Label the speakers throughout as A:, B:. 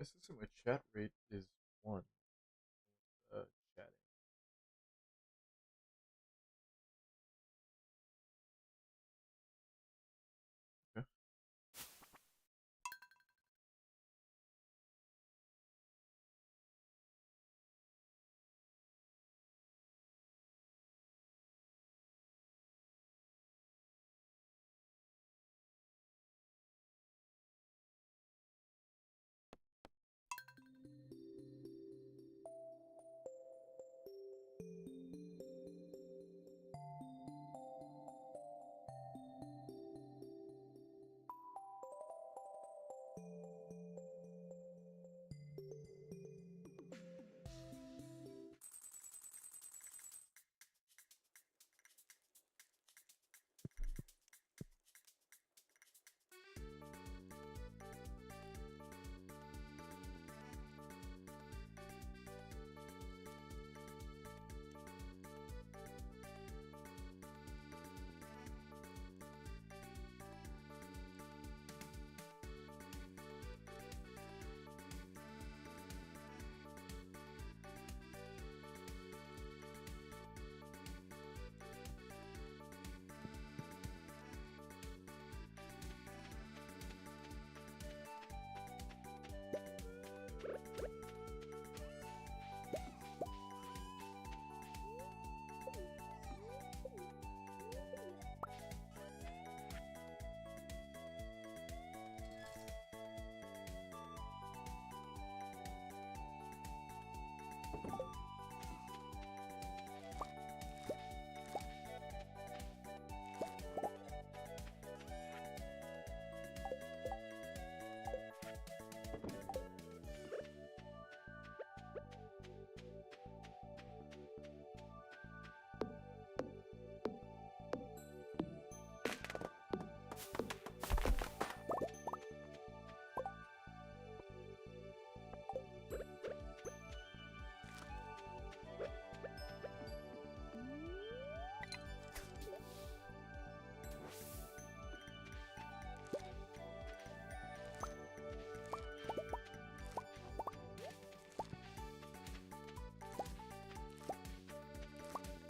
A: My system, my chat rate is one. Chatting. Okay.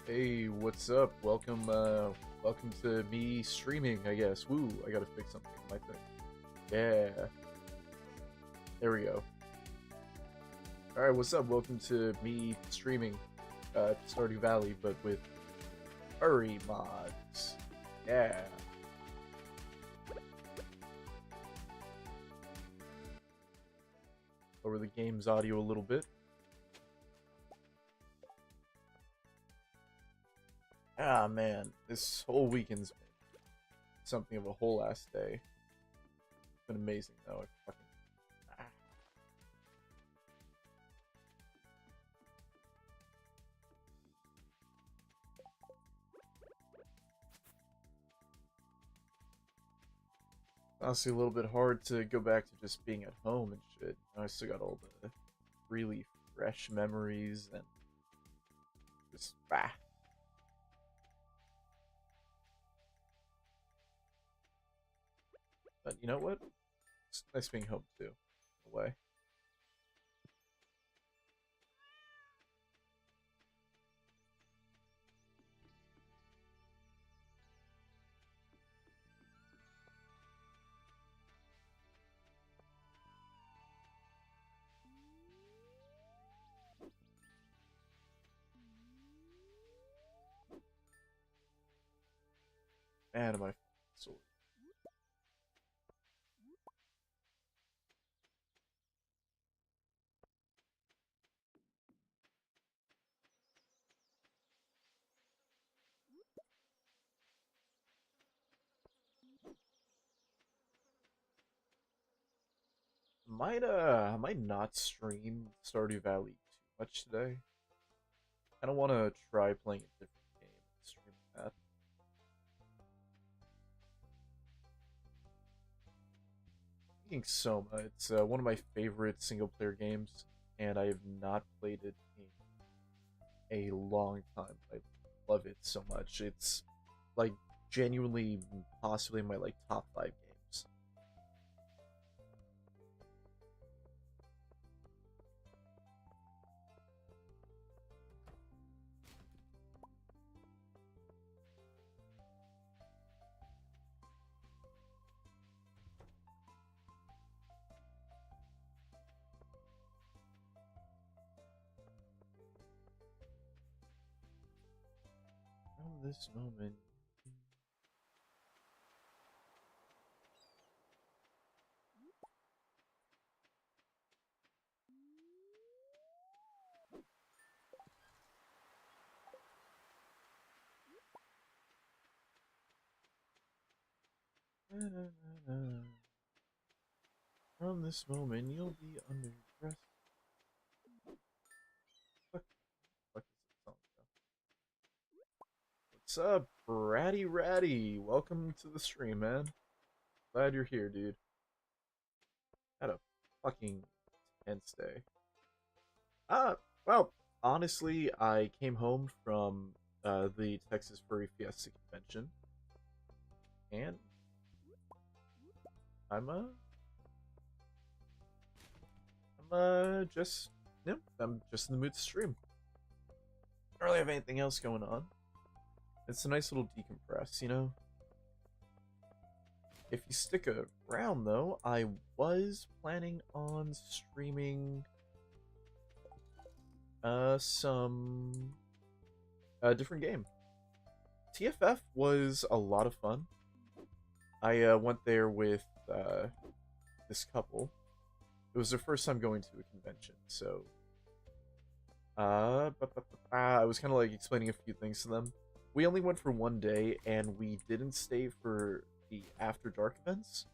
A: Hey, what's up? Welcome to me streaming, I guess. Woo, I gotta fix something on my thing. Yeah, there we go. Alright, what's up? Welcome to me streaming, Stardew Valley, but with Furry mods. Yeah. Lower the game's audio a little bit. Ah, man, this whole weekend's been something of a whole ass day. It's been amazing, though. Ah. Honestly, a little bit hard to go back to just being at home and shit. I still got all the really fresh memories and just But you know what? It's nice being home too, in a way. Man, am I so I might not stream Stardew Valley too much today. I don't want to try playing a different game and stream that. Thinking Soma, it's one of my favorite single player games, and I have not played it in a long time. I love it so much. It's like genuinely possibly my like top 5 games. this moment. From this moment, you'll be under arrest. What is it song go? What's up, Bratty Ratty? Welcome to the stream, man. Glad you're here, dude. Had a fucking tense day. Well, honestly, I came home from the Texas Furry Fiesta convention, and I'm just I'm just in the mood to stream. Don't really have anything else going on. It's a nice little decompress, you know. If you stick around, though, I was planning on streaming some different game. TFF was a lot of fun. I went there with this couple. It was their first time going to a convention, so I was kind of like explaining a few things to them. We only went for one day, and we didn't stay for the After Dark events,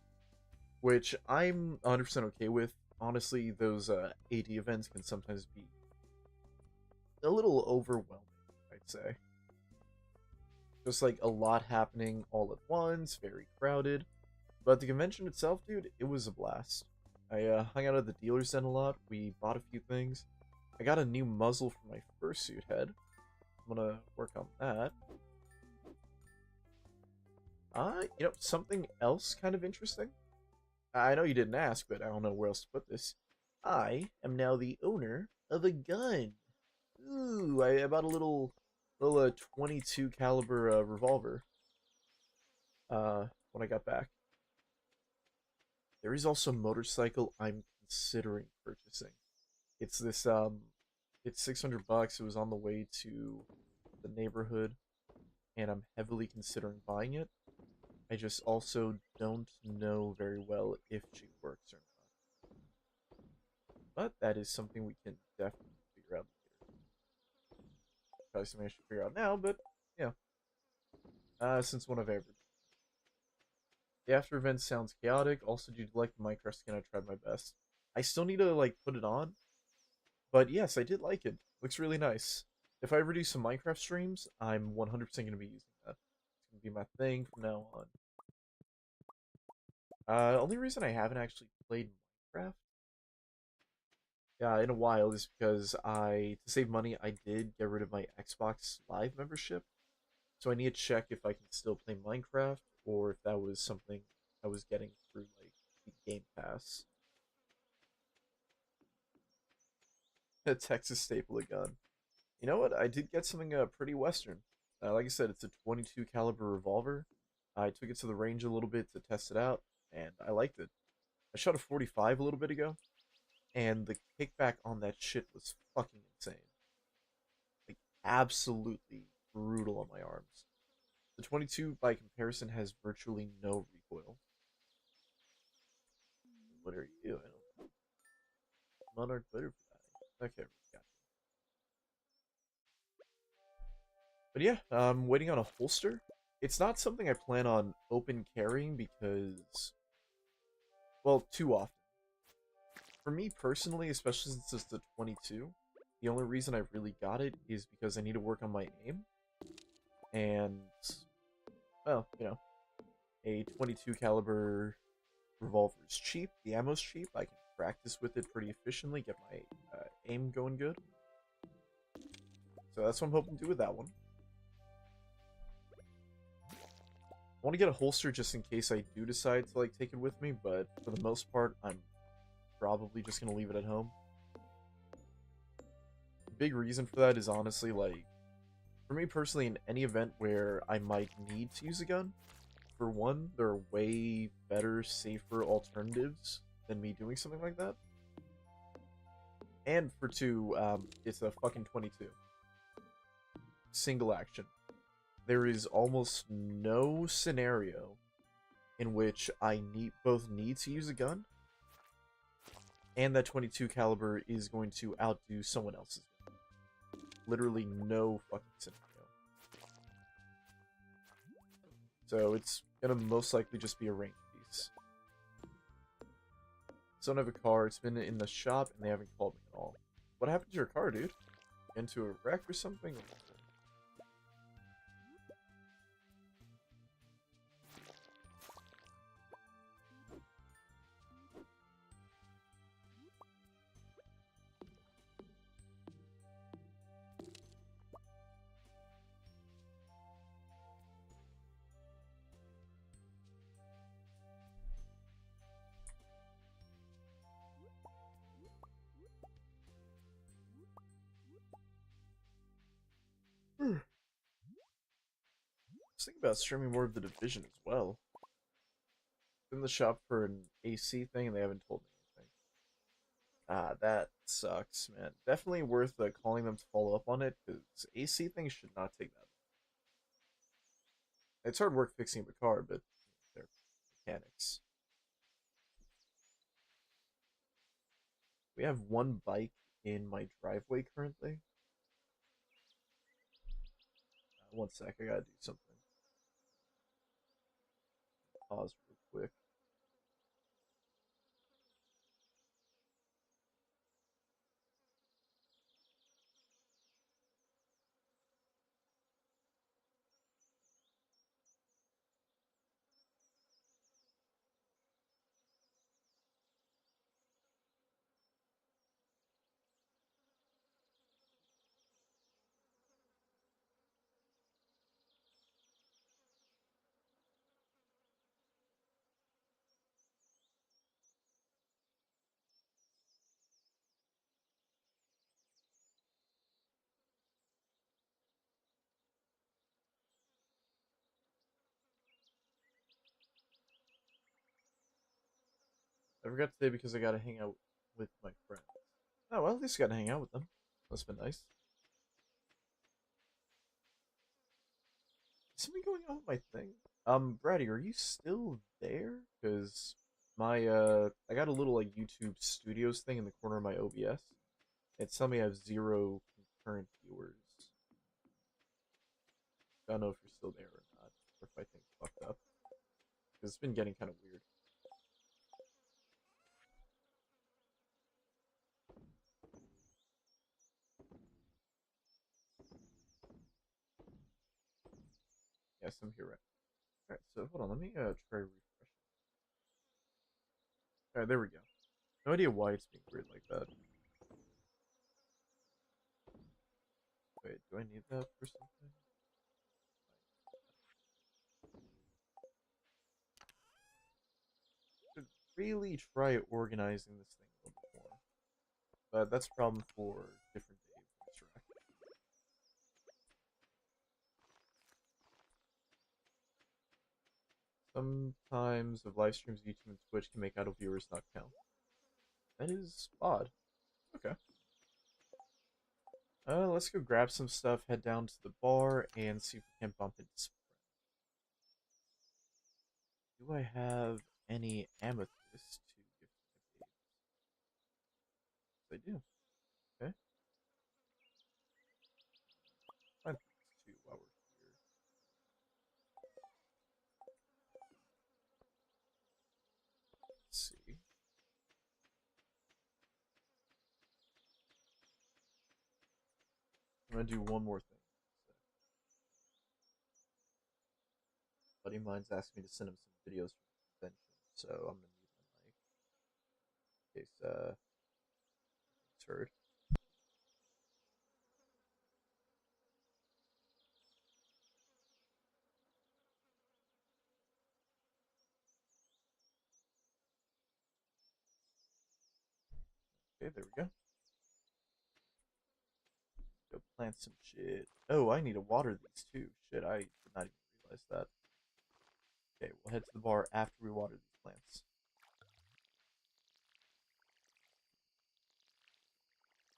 A: which I'm 100% okay with. Honestly, those AD events can sometimes be a little overwhelming, I'd say. Just like a lot happening all at once, very crowded. But the convention itself, dude, it was a blast. I hung out at the dealer's den a lot. We bought a few things. I got a new muzzle for my fursuit head. I'm gonna work on that. Something else kind of interesting. I know you didn't ask, but I don't know where else to put this. I am now the owner of a gun. Ooh, I bought a little 22 caliber revolver. When I got back. There is also a motorcycle I'm considering purchasing. It's this it's $600. It was on the way to the neighborhood, and I'm heavily considering buying it. I just also don't know very well if she works or not. But that is something we can definitely figure out later. Probably something I should figure out now, but yeah. Since one of ever. The after event sounds chaotic. Also, due to like the Minecraft skin, I tried my best. I still need to like put it on, but yes, I did like it. Looks really nice. If I ever do some Minecraft streams, I'm 100% going to be using that. It's going to be my thing from now on. Only reason I haven't actually played Minecraft, in a while is because to save money, I did get rid of my Xbox Live membership. So I need to check if I can still play Minecraft or if that was something I was getting through like the Game Pass. A Texas staple gun. You know what? I did get something pretty Western. Like I said, it's a 22 caliber revolver. I took it to the range a little bit to test it out, and I liked it. I shot a 45 a little bit ago, and the kickback on that shit was fucking insane. Like, absolutely brutal on my arms. The 22, by comparison, has virtually no recoil. What are you doing? Monarch butterfly. Okay, gotcha. But yeah, I'm waiting on a holster. It's not something I plan on open carrying because, well, too often. For me personally, especially since it's the 22, the only reason I really got it is because I need to work on my aim. And, well, a 22 caliber revolver is cheap. The ammo's cheap. I can practice with it pretty efficiently, get my aim going good. So that's what I'm hoping to do with that one. I want to get a holster just in case I do decide to like take it with me, but for the most part, I'm probably just gonna leave it at home. The big reason for that is honestly like, for me personally, in any event where I might need to use a gun, for one, there are way better, safer alternatives than me doing something like that. And for two, it's a fucking 22. Single action. there is almost no scenario in which I both need to use a gun and that 22 caliber is going to outdo someone else's gun. Literally no fucking scenario. So it's gonna most likely just be a range piece. So I don't have a car. It's been in the shop and they haven't called me at all. What happened to your car, dude? Into a wreck or something? I was thinking about streaming more of The Division as well. In the shop for an AC thing and they haven't told me anything. Ah, that sucks, man. Definitely worth calling them to follow up on it, because AC things should not take that. It's hard work fixing the car, but they're mechanics. We have one bike in my driveway currently. 1 sec, I gotta do something. Pause real quick. I forgot today because I gotta hang out with my friends. Oh, well, at least I gotta hang out with them. That's been nice. Is something going on with my thing? Brady, are you still there? Because I got a little, like, YouTube Studios thing in the corner of my OBS. It's telling me I have 0 concurrent viewers. I don't know if you're still there or not, or if I think fucked up. Because it's been getting kind of weird. Yes, I'm here right. Alright, so hold on, let me try refresh. Alright, there we go. No idea why it's being weird like that. Wait, do I need that for something? Should really try organizing this thing a little bit more. But that's a problem for different day of Extract. Sometimes of live streams, YouTube and Twitch can make idle viewers not count. That is odd. Okay. Let's go grab some stuff, head down to the bar, and see if we can bump into some friends. Do I have any amethyst to give to my babes? I do. Okay. Find things too while we're here. Let's see. I'm gonna do one more thing. Buddy of mine's asked me to send him some videos from the convention, so I'm gonna mute my mic in case it's heard. Okay, there we go. Go plant some shit. Oh, I need to water these too. Shit, I did not even realize that. Okay, we'll head to the bar after we water these plants.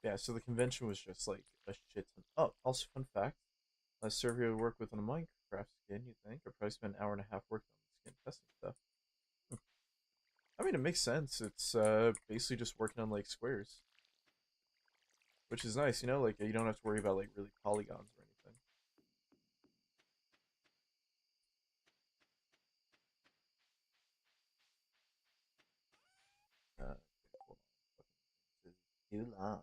A: Yeah, so the convention was just like a shit ton. Oh, also fun fact. Last server I worked with on a mic craft skin, you think? I probably spent an hour and a half working on the skin testing stuff. I mean, it makes sense. It's basically just working on like squares, which is nice, you know. Like you don't have to worry about like really polygons or anything. Okay, hold on. This is too long.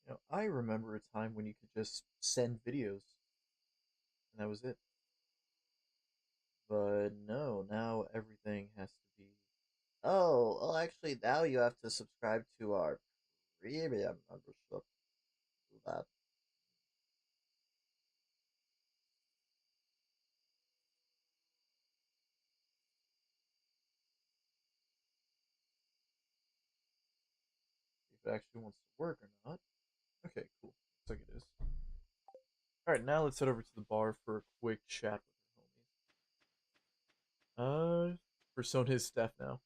A: You know, I remember a time when you could just send videos and that was it. But no, now everything has to be. Oh, well, actually, now you have to subscribe to our premium membership. Do that. If it actually wants to work or not. Okay, cool. Looks like it is. Alright, now let's head over to the bar for a quick chat with the homies. Persona is deaf now.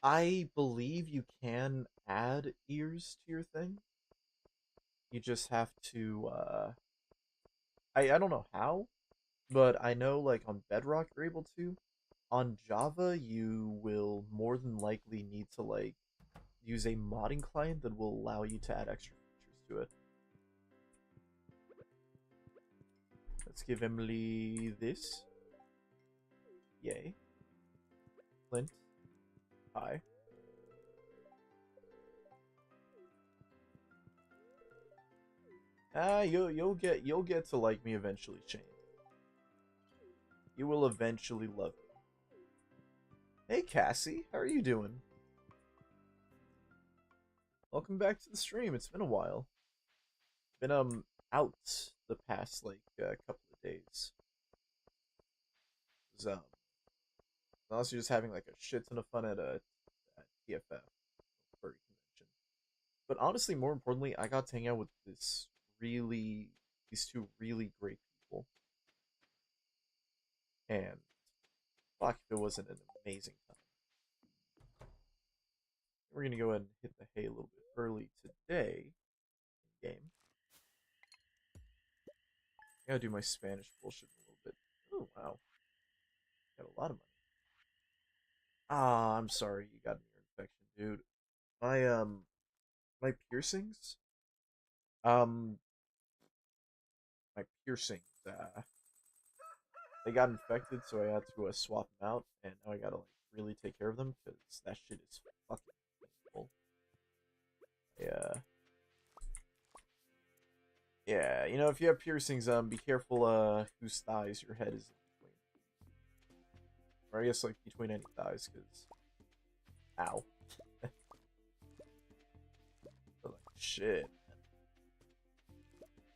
A: I believe you can add ears to your thing. You just have to, I don't know how, but I know, like, on Bedrock you're able to. On Java, you will more than likely need to, like, use a modding client that will allow you to add extra features to it. Let's give Emily this. Yay. Clint. Hi. You'll get to like me eventually, Shane. You will eventually love me. Hey Cassie, how are you doing? Welcome back to the stream. It's been a while. Been out the past like couple of days. Was, honestly just having like a shit ton of fun at TFF, Furry convention. But honestly, more importantly, I got to hang out with these two really great people, and fuck if it wasn't an amazing time. We're gonna go ahead and hit the hay a little bit early today in game. I gotta do my Spanish bullshit a little bit. Oh wow, got a lot of money. Ah, I'm sorry you got an ear infection, dude. My my piercings, um, my piercings, they got infected, so I had to swap them out, and now I gotta like really take care of them because that shit is fucking painful. Yeah, yeah. You know, if you have piercings, be careful whose thighs your head is in between, or I guess like between any thighs, because ow, but, like shit.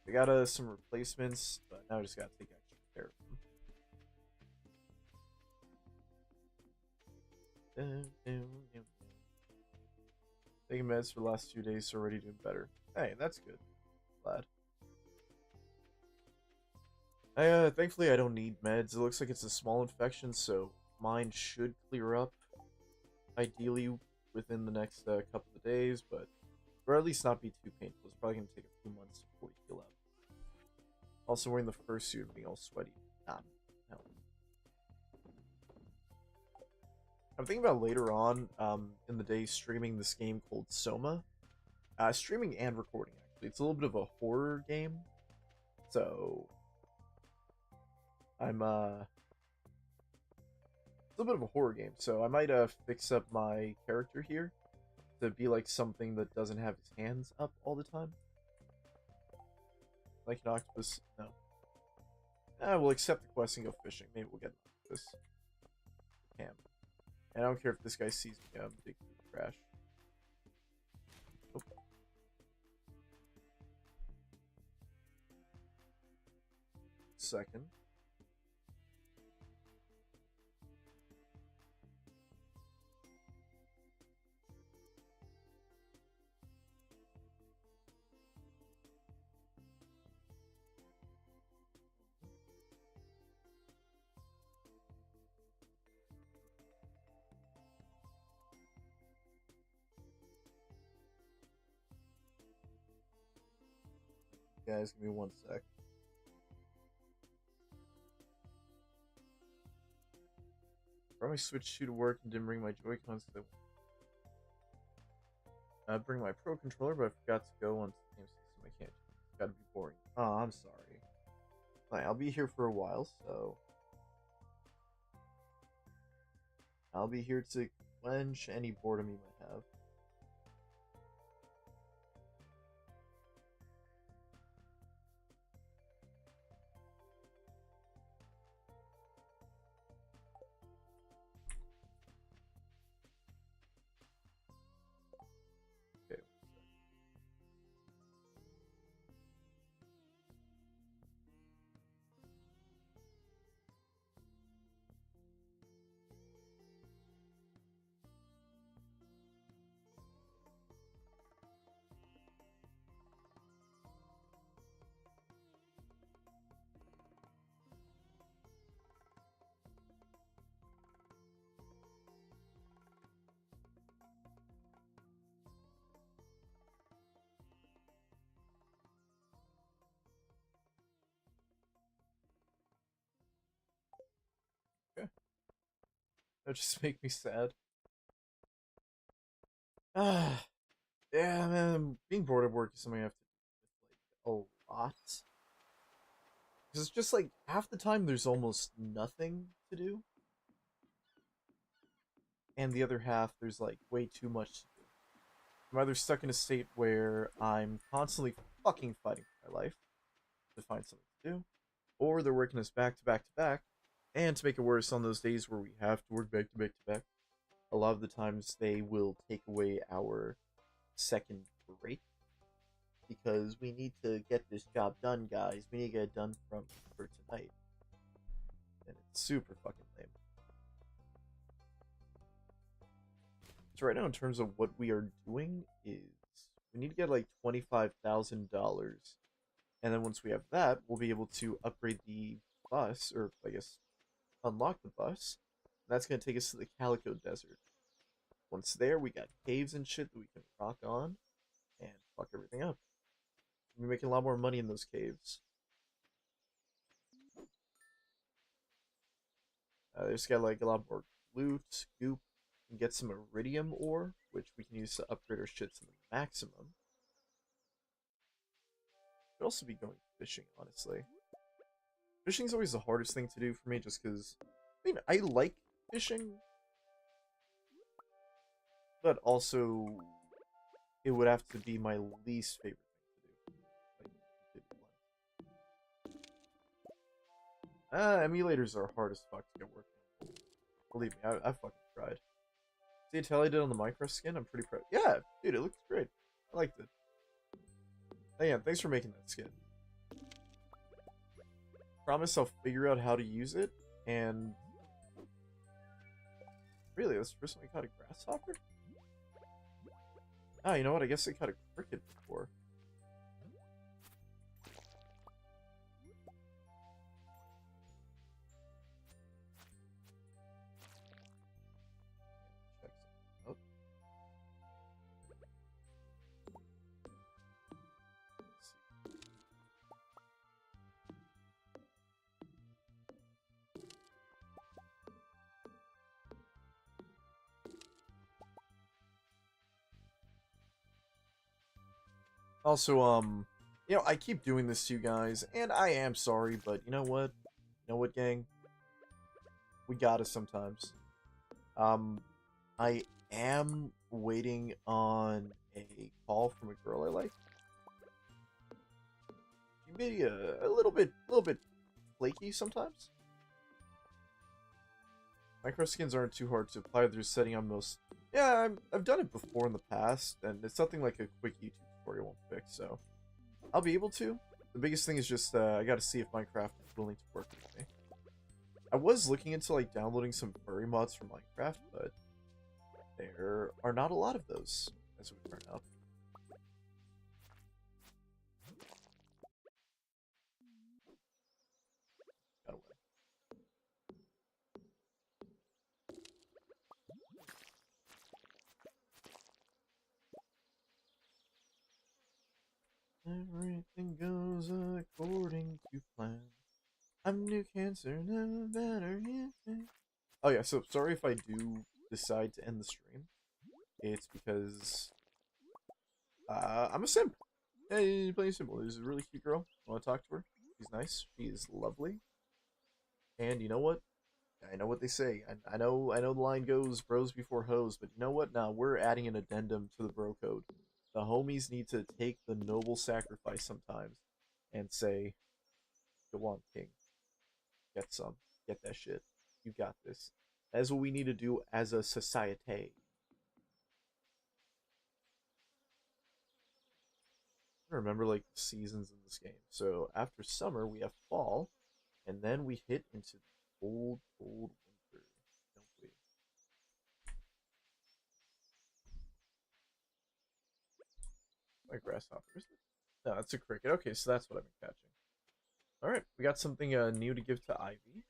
A: I got some replacements, but now I just gotta take extra care of them. Taking meds for the last 2 days, so already doing better. Hey, that's good. Glad. Thankfully I don't need meds. It looks like it's a small infection, so mine should clear up, ideally, within the next couple of days, but, or at least not be too painful. It's probably going to take a few months before we heal up. Also wearing the fursuit and being all sweaty. Nah, no. I'm thinking about later on, in the day, streaming this game called Soma. Streaming and recording, actually. It's a little bit of a horror game, so I'm, it's a little bit of a horror game, so I might, fix up my character here to be like something that doesn't have his hands up all the time. Like an octopus, no. We'll accept the quest and go fishing. Maybe we'll get an octopus. Cam. And I don't care if this guy sees me, dig through the trash. Oh. Second. Guys, give me 1 sec. Brought my Switch 2 to work and didn't bring my Joy-Cons. I bring my Pro controller, but I forgot to go onto the game system. I can't. It's gotta be boring. Oh, I'm sorry. Alright, I'll be here for a while, so I'll be here to quench any boredom you might have. Okay. That just make me sad. Ah, yeah, man. Being bored at work is something I have to do with, like, a lot. Because it's just like half the time there's almost nothing to do, and the other half there's like way too much to do. I'm either stuck in a state where I'm constantly fucking fighting for my life to find something to do, or they're working us back to back to back, and to make it worse, on those days where we have to work back to back to back, a lot of the times they will take away our second break because we need to get this job done, guys. We need to get it done for tonight, and it's super fucking lame. So right now, in terms of what we are doing, is we need to get like $25,000, and then once we have that, we'll be able to upgrade the bus, or I guess unlock the bus. That's gonna take us to the Calico Desert. Once there, we got caves and shit that we can rock on and fuck everything up. We're making a lot more money in those caves. They just got like a lot more loot, goop, and get some iridium ore, which we can use to upgrade our shit to the maximum. Could also be going fishing, honestly. Fishing's always the hardest thing to do for me, just because, I mean, I like fishing, but also it would have to be my least favorite thing to do. Emulators are hard as fuck to get working. Believe me, I fucking tried. See how I did on the micro skin? I'm pretty proud. Yeah, dude, it looks great. I liked it. Hey, yeah, thanks for making that skin. Promise I'll figure out how to use it, and really, that's the first time I caught a grasshopper? Ah, you know what? I guess I caught a cricket before. Also, I keep doing this to you guys, and I am sorry, but you know what? You know what, gang? We gotta sometimes. Um, I am waiting on a call from a girl I like. She may be a little bit flaky sometimes. Micro skins aren't too hard to apply. They're setting on most. Yeah, I've done it before in the past, and it's something like a quick YouTube tutorial won't fix, so I'll be able to. The biggest thing is just I gotta see if Minecraft is willing to work with me. I was looking into like downloading some furry mods for Minecraft, but there are not a lot of those, as it would turn out. Gotta win. Everything goes according to plan. I'm new cancer, never better yet. Oh yeah, so sorry if I do decide to end the stream. It's because I'm a simp. Hey, playing simple. There's a really cute girl. I want to talk to her. She's nice. She is lovely. And you know what? I know what they say. I know the line goes bros before hoes, but you know what? Now we're adding an addendum to the bro code. The homies need to take the noble sacrifice sometimes and say, "Go on, king. Get some. Get that shit. You got this." That's what we need to do as a society. I remember like the seasons in this game. So after summer we have fall, and then we hit into the cold, cold winter, don't we? My grasshopper, is it? No, that's a cricket. Okay, so that's what I've been catching. All right, we got something new to give to Ivy.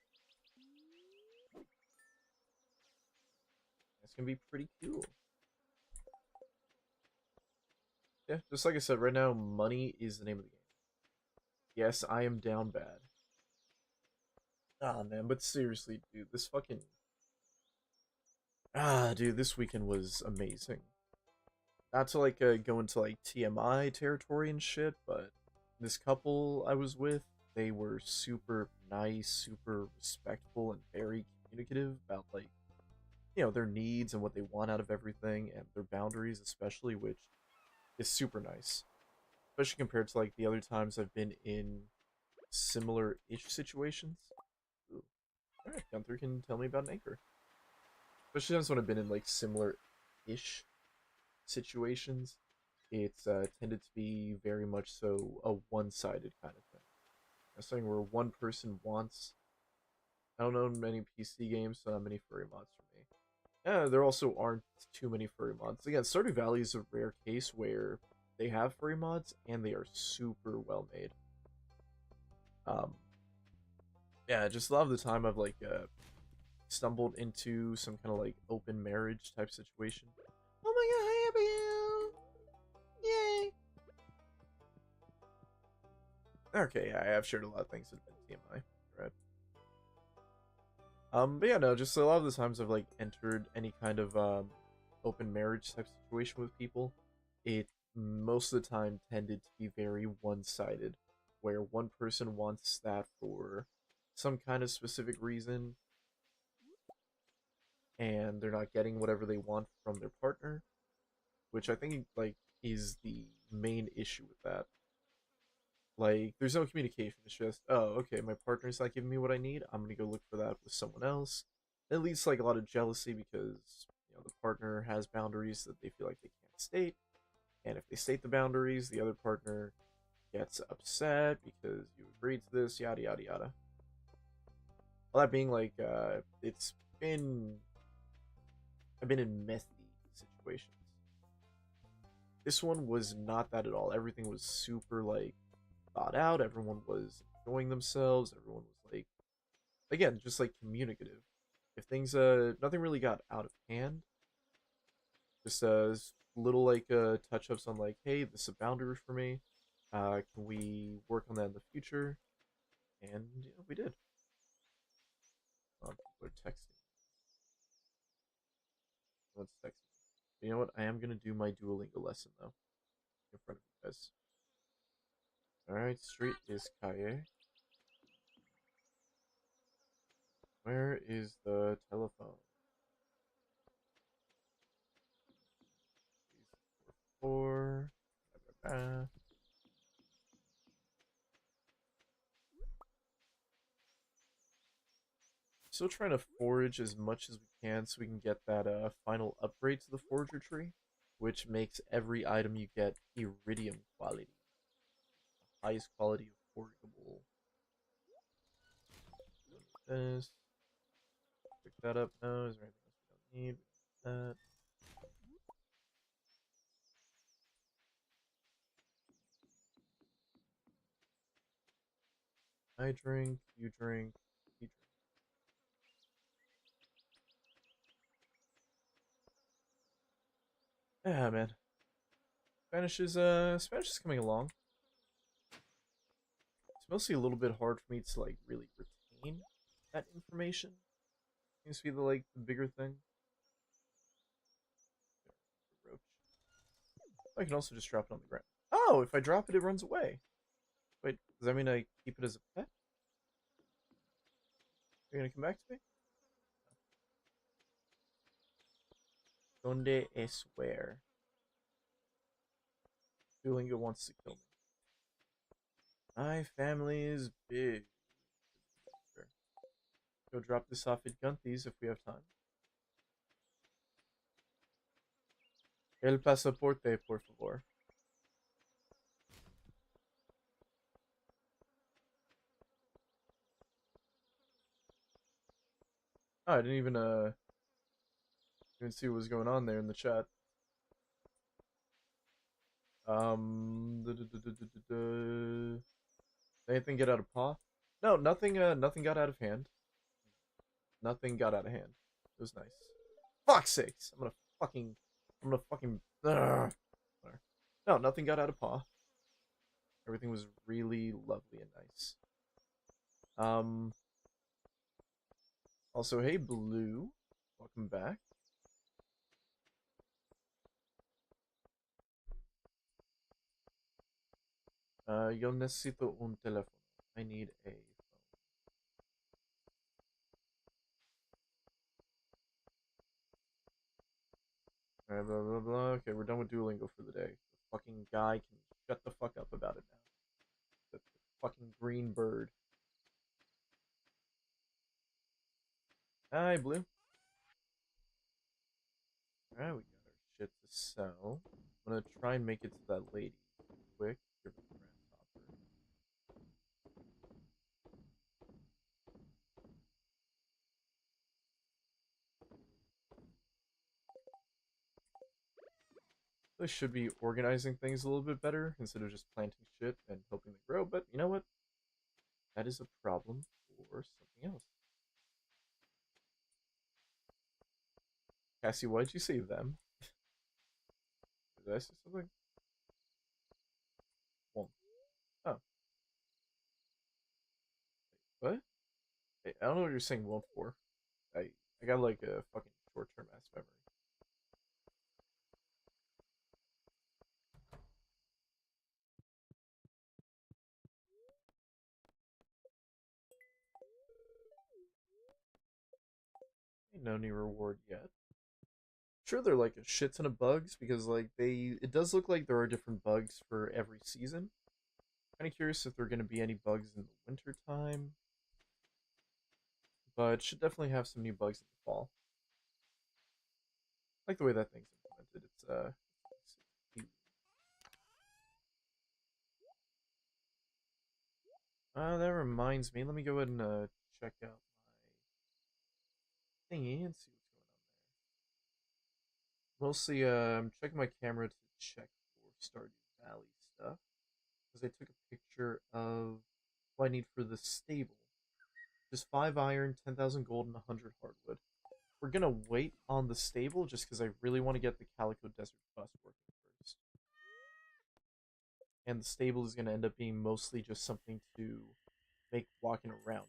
A: That's gonna be pretty cool. Yeah, just like I said, right now money is the name of the game. Yes, I am down bad. Ah man, but seriously, dude, dude, this weekend was amazing. Not to like go into like TMI territory and shit, but this couple I was with, they were super nice, super respectful, and very communicative about like their needs and what they want out of everything and their boundaries, especially, which is super nice, especially compared to like the other times I've been in similar-ish situations. Ooh. All right, Gunther can tell me about an anchor, especially times when I've been in like similar-ish situations. It's tended to be very much so a one-sided kind of thing. Something where one person wants. I don't know many PC games, so not many furry mods for me. Yeah, there also aren't too many furry mods. Again, Stardew Valley is a rare case where they have furry mods and they are super well made. Um, yeah, just a lot of the time I've like stumbled into some kind of like open marriage type situation. Oh my god, Abigail! Yay! Okay, yeah, I have shared a lot of things that have been TMI. Right. But yeah, no, just a lot of the times I've like entered any kind of open marriage type situation with people, it most of the time tended to be very one-sided, where one person wants that for some kind of specific reason, and they're not getting whatever they want from their partner, which I think like is the main issue with that. Like, there's no communication. It's just, oh, okay, my partner's not giving me what I need. I'm gonna go look for that with someone else. It leads to like a lot of jealousy because the partner has boundaries that they feel like they can't state, and if they state the boundaries, the other partner gets upset because you agreed to this, yada yada yada. Well, that being like, it's been I've been in messy situations. This one was not that at all. Everything was super like thought out. Everyone was enjoying themselves. Everyone was like, again, just like communicative. If things nothing really got out of hand, just little like touch ups on like, hey, this is a boundary for me. Can we work on that in the future? And we did. People are texting. Let's text. You know what? I am gonna do my Duolingo lesson though in front of you guys. Alright, street is Kaye. Where is the telephone? 4. Still trying to forage as much as we can so we can get that final upgrade to the forager tree, which makes every item you get iridium quality, the highest quality of forageable. This, pick that up now. Is there anything else we don't need? That. I drink, you drink, he drink. Yeah, man. Spanish is coming along. It's mostly a little bit hard for me to like really retain that information. Seems to be the bigger thing. Roach. I can also just drop it on the ground. Oh, if I drop it, it runs away. Wait, does that mean I keep it as a pet? Are you gonna come back to me? Donde es where? Duolingo wants to kill me. My family is big. Sure. Go drop this off at Gunthy's if we have time. El pasaporte, por favor. Oh, I didn't even see what was going on there in the chat. Anything get out of paw? No, nothing. Nothing got out of hand. Nothing got out of hand. It was nice. Fuck's sakes! I'm gonna fucking. No, nothing got out of paw. Everything was really lovely and nice. Um. Also, hey Blue, welcome back. Yo necesito un teléfono. I need a phone. Alright, blah blah blah. Okay, we're done with Duolingo for the day. The fucking guy can shut the fuck up about it now. The fucking green bird. Hi, Blue. Alright, we got our shit to sell. I'm gonna try and make it to that lady quick. Give her the grasshopper. I should be organizing things a little bit better instead of just planting shit and hoping they grow, but you know what? That is a problem for something else. Cassie, why'd you say them? Did I say something? Well, oh, what? Hey, I don't know what you're saying won't for. I got like a fucking short-term ass memory. Ain't no new reward yet. Sure, they're like a shit ton of bugs because like it does look like there are different bugs for every season. Kind of curious if there are going to be any bugs in the winter time, but should definitely have some new bugs in the fall. I like the way that thing's implemented. It's cute. That reminds me. Let me go ahead and check out my thingy and see what's going on there. Mostly, I'm checking my camera to check for Stardew Valley stuff because I took a picture of what I need for the stable. Just 5 iron, 10,000 gold, and 100 hardwood. We're gonna wait on the stable just because I really want to get the Calico Desert Bus working first. And the stable is gonna end up being mostly just something to make walking around.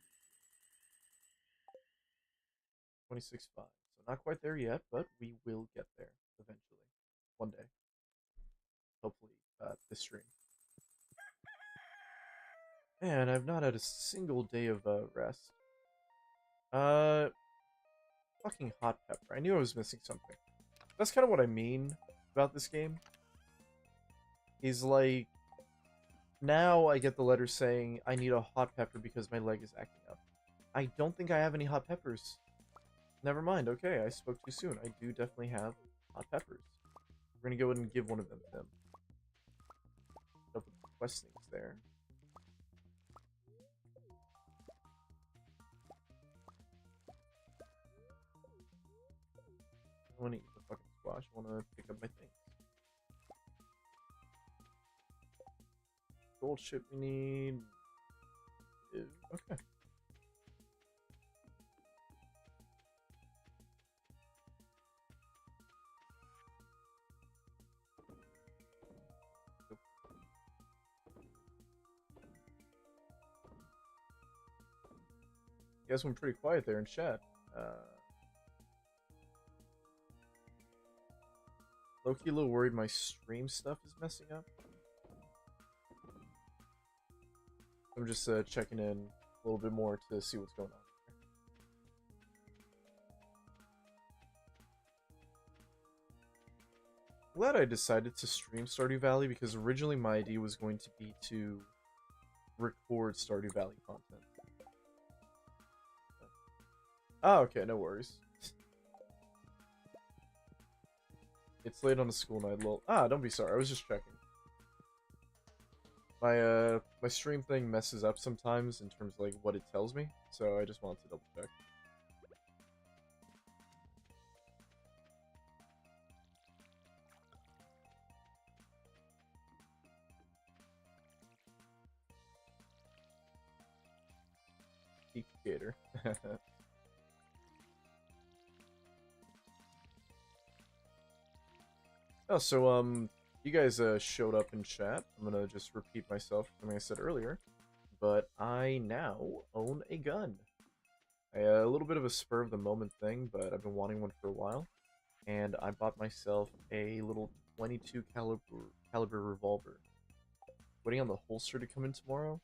A: 26.5. So not quite there yet, but we will get there eventually. One day. Hopefully, this stream. Man, I've not had a single day of rest. Uh, fucking hot pepper. I knew I was missing something. That's kind of what I mean about this game. Is like, now I get the letter saying I need a hot pepper because my leg is acting up. I don't think I have any hot peppers. Never mind, okay, I spoke too soon. I do definitely have hot peppers. We're gonna go ahead and give one of them to them. Up with the quest things there. I wanna eat the fucking squash. I wanna pick up my things. Gold ship we need. Okay. You guys went pretty quiet there in chat. Low-key a little worried my stream stuff is messing up. I'm just checking in a little bit more to see what's going on. Glad I decided to stream Stardew Valley because originally my idea was going to be to record Stardew Valley content. Oh, okay, no worries. It's late on a school night, lol. Ah, don't be sorry, I was just checking. My stream thing messes up sometimes in terms of like what it tells me, so I just wanted to double check. Geek Gator. Oh, so you guys showed up in chat. I'm gonna just repeat myself, something I said earlier, but I now own a gun. A little bit of a spur of the moment thing, but I've been wanting one for a while, and I bought myself a little 22 caliber revolver. Waiting on the holster to come in tomorrow,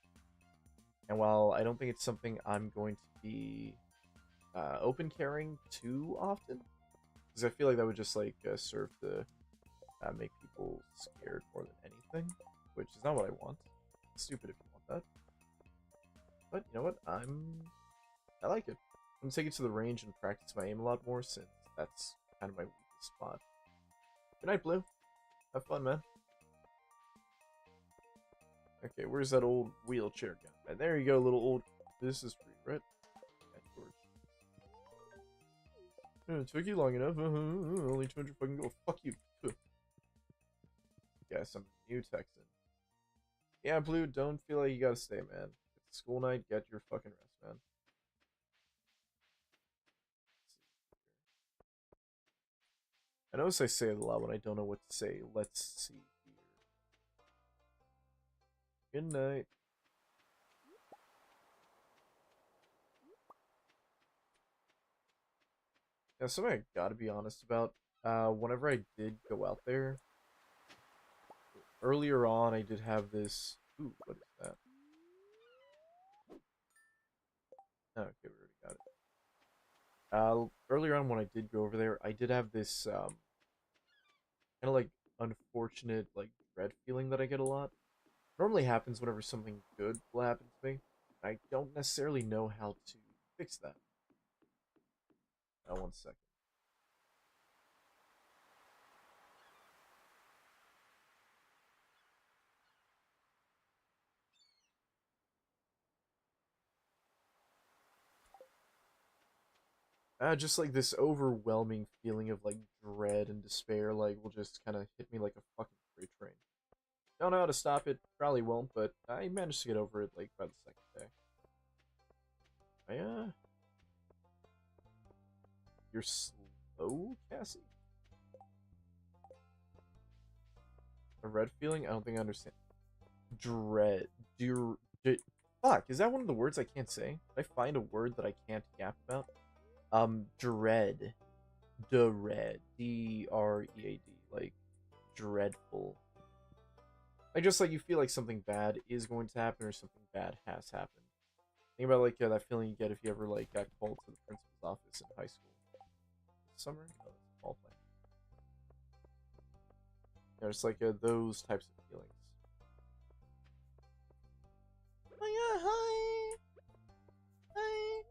A: and while I don't think it's something I'm going to be open carrying too often, because I feel like that would just like serve to make people scared more than anything, which is not what I want. It's stupid if you want that. But you know what? I like it. I'm gonna take it to the range and practice my aim a lot more since that's kind of my weakest spot. Good night, Blue. Have fun, man. Okay, where's that old wheelchair gun? And there you go, little old. This is free, right? Yeah, it took you long enough. Only 200 fucking gold. Fuck you. Yes, I'm a new Texan. Yeah, Blue, don't feel like you gotta stay, man. It's school night, get your fucking rest, man. I notice I say it a lot when I don't know what to say. Let's see here. Good night. Yeah, something I gotta be honest about. Whenever I did go out there, earlier on I did have this... Ooh, what is that? Oh, okay, we already got it. Earlier on when I did go over there, I did have this, kind of like unfortunate, like, dread feeling that I get a lot. Normally happens whenever something good will happen to me. I don't necessarily know how to fix that. One second. Just like this overwhelming feeling of like dread and despair, like will just kind of hit me like a fucking freight train. Don't know how to stop it, probably won't, but I managed to get over it like by the second day. You're slow, Cassie? A red feeling? I don't think I understand. Dread. Fuck, is that one of the words I can't say? Did I find a word that I can't yap about? Dread. Dread. D-R-E-A-D. Like, dreadful. Like, just like you feel like something bad is going to happen or something bad has happened. Think about like that feeling you get if you ever like got called to the principal's office in high school. Summer? No, that's fall time. It's like those types of feelings. Oh yeah, hi! Hi!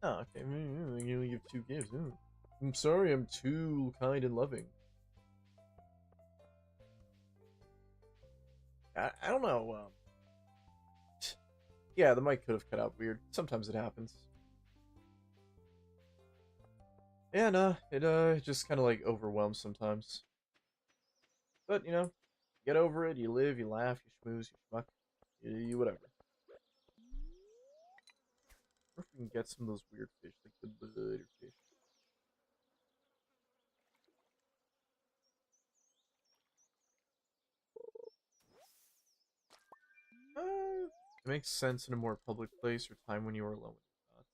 A: Oh, okay. You only give 2 gifts. I'm sorry, I'm too kind and loving. I don't know. Yeah, the mic could have cut out weird. Sometimes it happens. Yeah, no, it just kind of like overwhelms sometimes. But you know, get over it. You live, you laugh, you schmooze, you schmuck, you whatever. Or if we can get some of those weird fish, like the butterfish. It makes sense in a more public place or time when you are alone with your thoughts.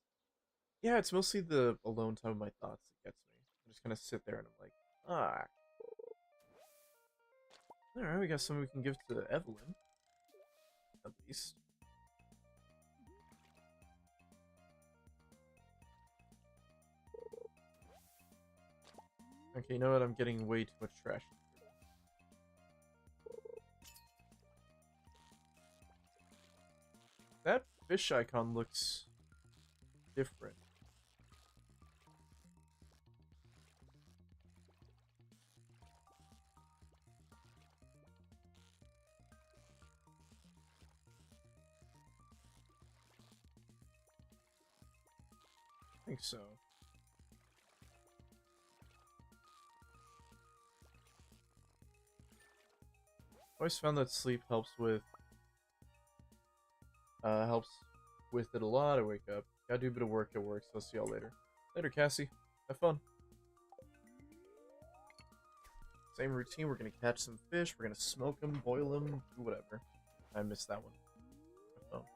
A: Yeah, it's mostly the alone time with my thoughts that gets me. I just kind of sit there and I'm like, ah. Alright, we got something we can give to Evelyn. At least. Okay, you know what? I'm getting way too much trash. That fish icon looks different. I think so. Always found that sleep helps with it a lot. I wake up. Gotta do a bit of work at work, so I'll see y'all later. Later, Cassie. Have fun. Same routine. We're gonna catch some fish. We're gonna smoke them, boil them, do whatever. I missed that one. My phone.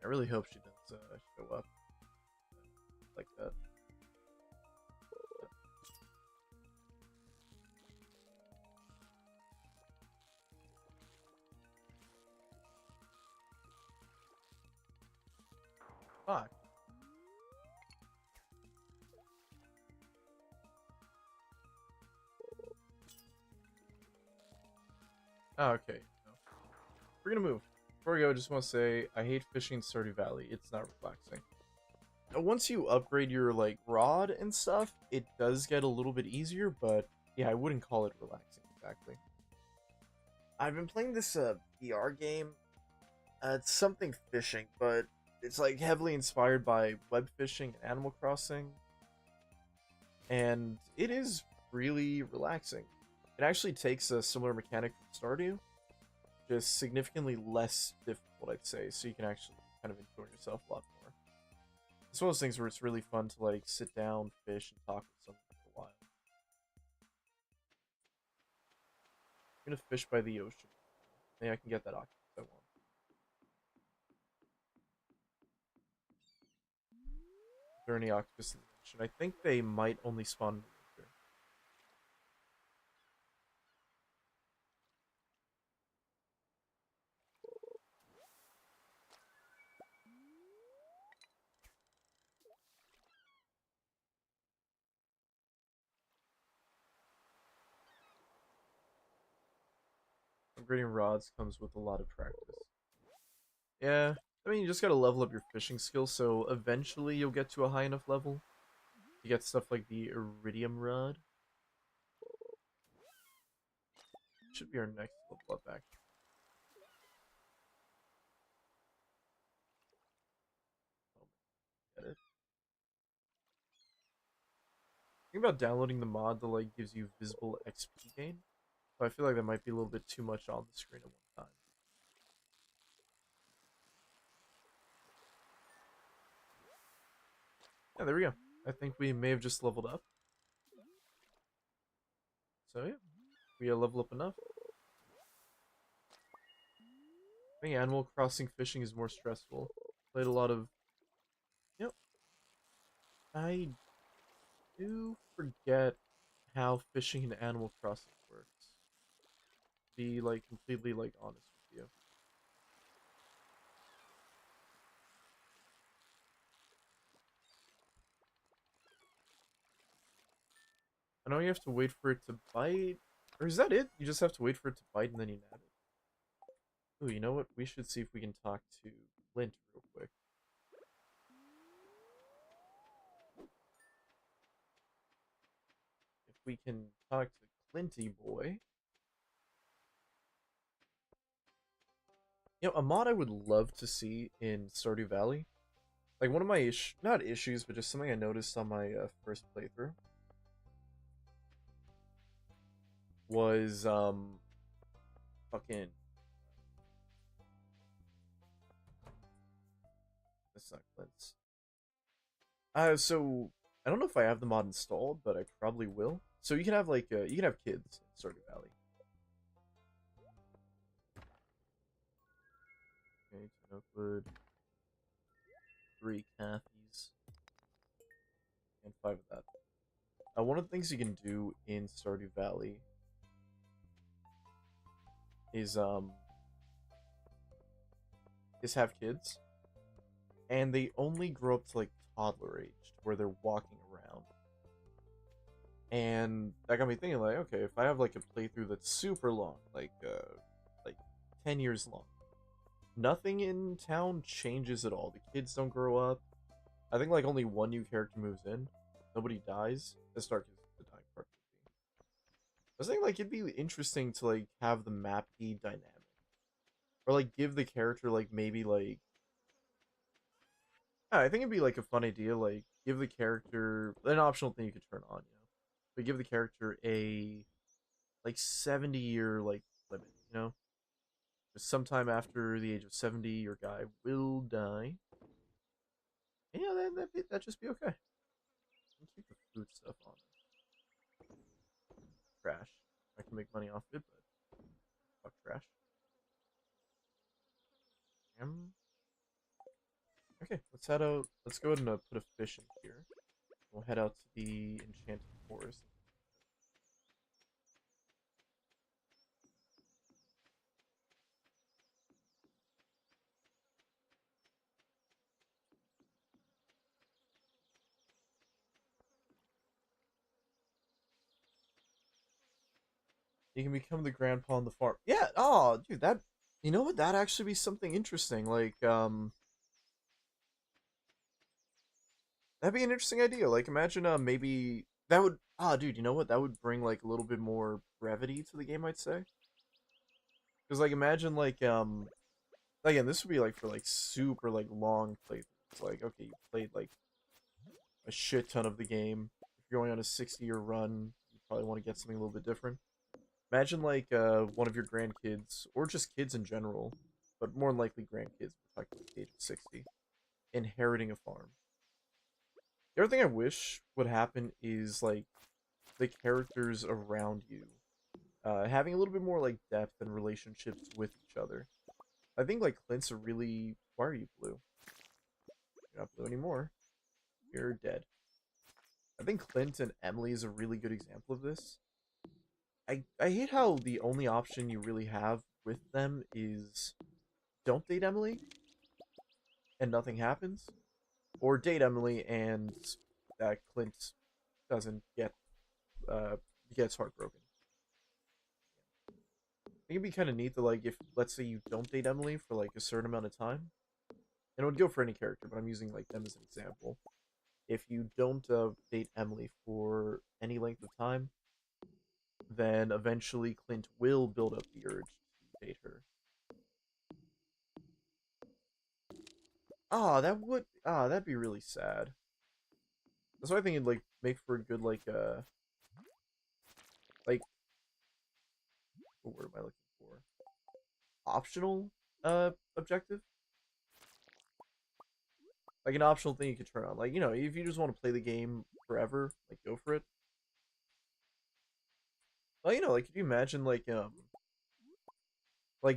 A: I really hope she does show up like that. Fuck. Oh, okay. No. We're gonna move. Before we go, I just want to say I hate fishing in Stardew Valley. It's not relaxing. Once you upgrade your like rod and stuff, it does get a little bit easier, but yeah, I wouldn't call it relaxing exactly. I've been playing this VR game. It's something fishing, but it's like heavily inspired by web fishing and Animal Crossing, and it is really relaxing. It actually takes a similar mechanic from Stardew, just significantly less difficult, I'd say, so you can actually kind of enjoy yourself a lot more. It's one of those things where it's really fun to like sit down, fish, and talk with someone for a while. I'm gonna fish by the ocean. Maybe I can get that octopus I want. Is there any octopus in the ocean? I think they might only spawn in the winter. Upgrading rods comes with a lot of practice. Yeah, I mean, you just gotta level up your fishing skills, so eventually you'll get to a high enough level to get stuff like the iridium rod. Should be our next level up, actually. Get it? Think about downloading the mod that like gives you visible XP gain, but I feel like that might be a little bit too much on the screen at one time. Yeah, there we go. I think we may have just leveled up. So yeah, we level up enough. I think Animal Crossing fishing is more stressful. Played a lot of. Yep. I do forget how fishing in Animal Crossing works. be like completely like honest with you. I know you have to wait for it to bite, or is that it? You just have to wait for it to bite and then you nab it. Ooh, you know what? We should see if we can talk to Clint real quick. If we can talk to Clinty boy. You know, a mod I would love to see in Stardew Valley. Like one of my not issues, but just something I noticed on my first playthrough was fucking that's not Clint's. So I don't know if I have the mod installed, but I probably will. So you can have like you can have kids in Stardew Valley. Okay, 10 oak wood, 3 Cathies, and 5 of that. One of the things you can do in Stardew Valley is have kids, and they only grow up to like toddler age, where they're walking around. And that got me thinking, like, okay, if I have like a playthrough that's super long, like 10 years long, nothing in town changes at all. The kids don't grow up. I think like only one new character moves in. Nobody dies. As dark as the dying part would be. I was thinking like it'd be interesting to like have the map be dynamic, or like give the character like maybe like I think it'd be like a fun idea. Like give the character an optional thing you could turn on, but give the character a like 70-year like limit, Just sometime after the age of 70, your guy will die. And, yeah, that just be okay. And keep the food stuff on trash. I can make money off it, but fuck trash. Okay, let's head out. Let's go ahead and put a fish in here. We'll head out to the enchanted forest. You can become the grandpa on the farm. Yeah. Oh, dude, that. You know what? That actually be something interesting. Like, that'd be an interesting idea. Like, imagine, maybe that would. Ah, dude, you know what? That would bring like a little bit more brevity to the game. I'd say. Because like, imagine like, again, this would be like for like super like long playthroughs. Like, okay, you played like a shit ton of the game. If you're going on a 60-year run, you probably want to get something a little bit different. Imagine like one of your grandkids, or just kids in general, but more than likely grandkids, we're talking like the age of 60, inheriting a farm. The other thing I wish would happen is like the characters around you having a little bit more like depth and relationships with each other. I think like Clint's a really. Why are you blue? You're not blue anymore. You're dead. I think Clint and Emily is a really good example of this. I hate how the only option you really have with them is don't date Emily and nothing happens, or date Emily and Clint doesn't get uh gets heartbroken. I think it'd be kind of neat to like if let's say you don't date Emily for like a certain amount of time, and it would go for any character, but I'm using like them as an example. If you don't date Emily for any length of time, then eventually Clint will build up the urge to date her. That'd be really sad. That's why I think it'd like make for a good like what word am I looking for? Optional objective? Like an optional thing you could turn on. Like, if you just want to play the game forever, like go for it. Well, like could you imagine like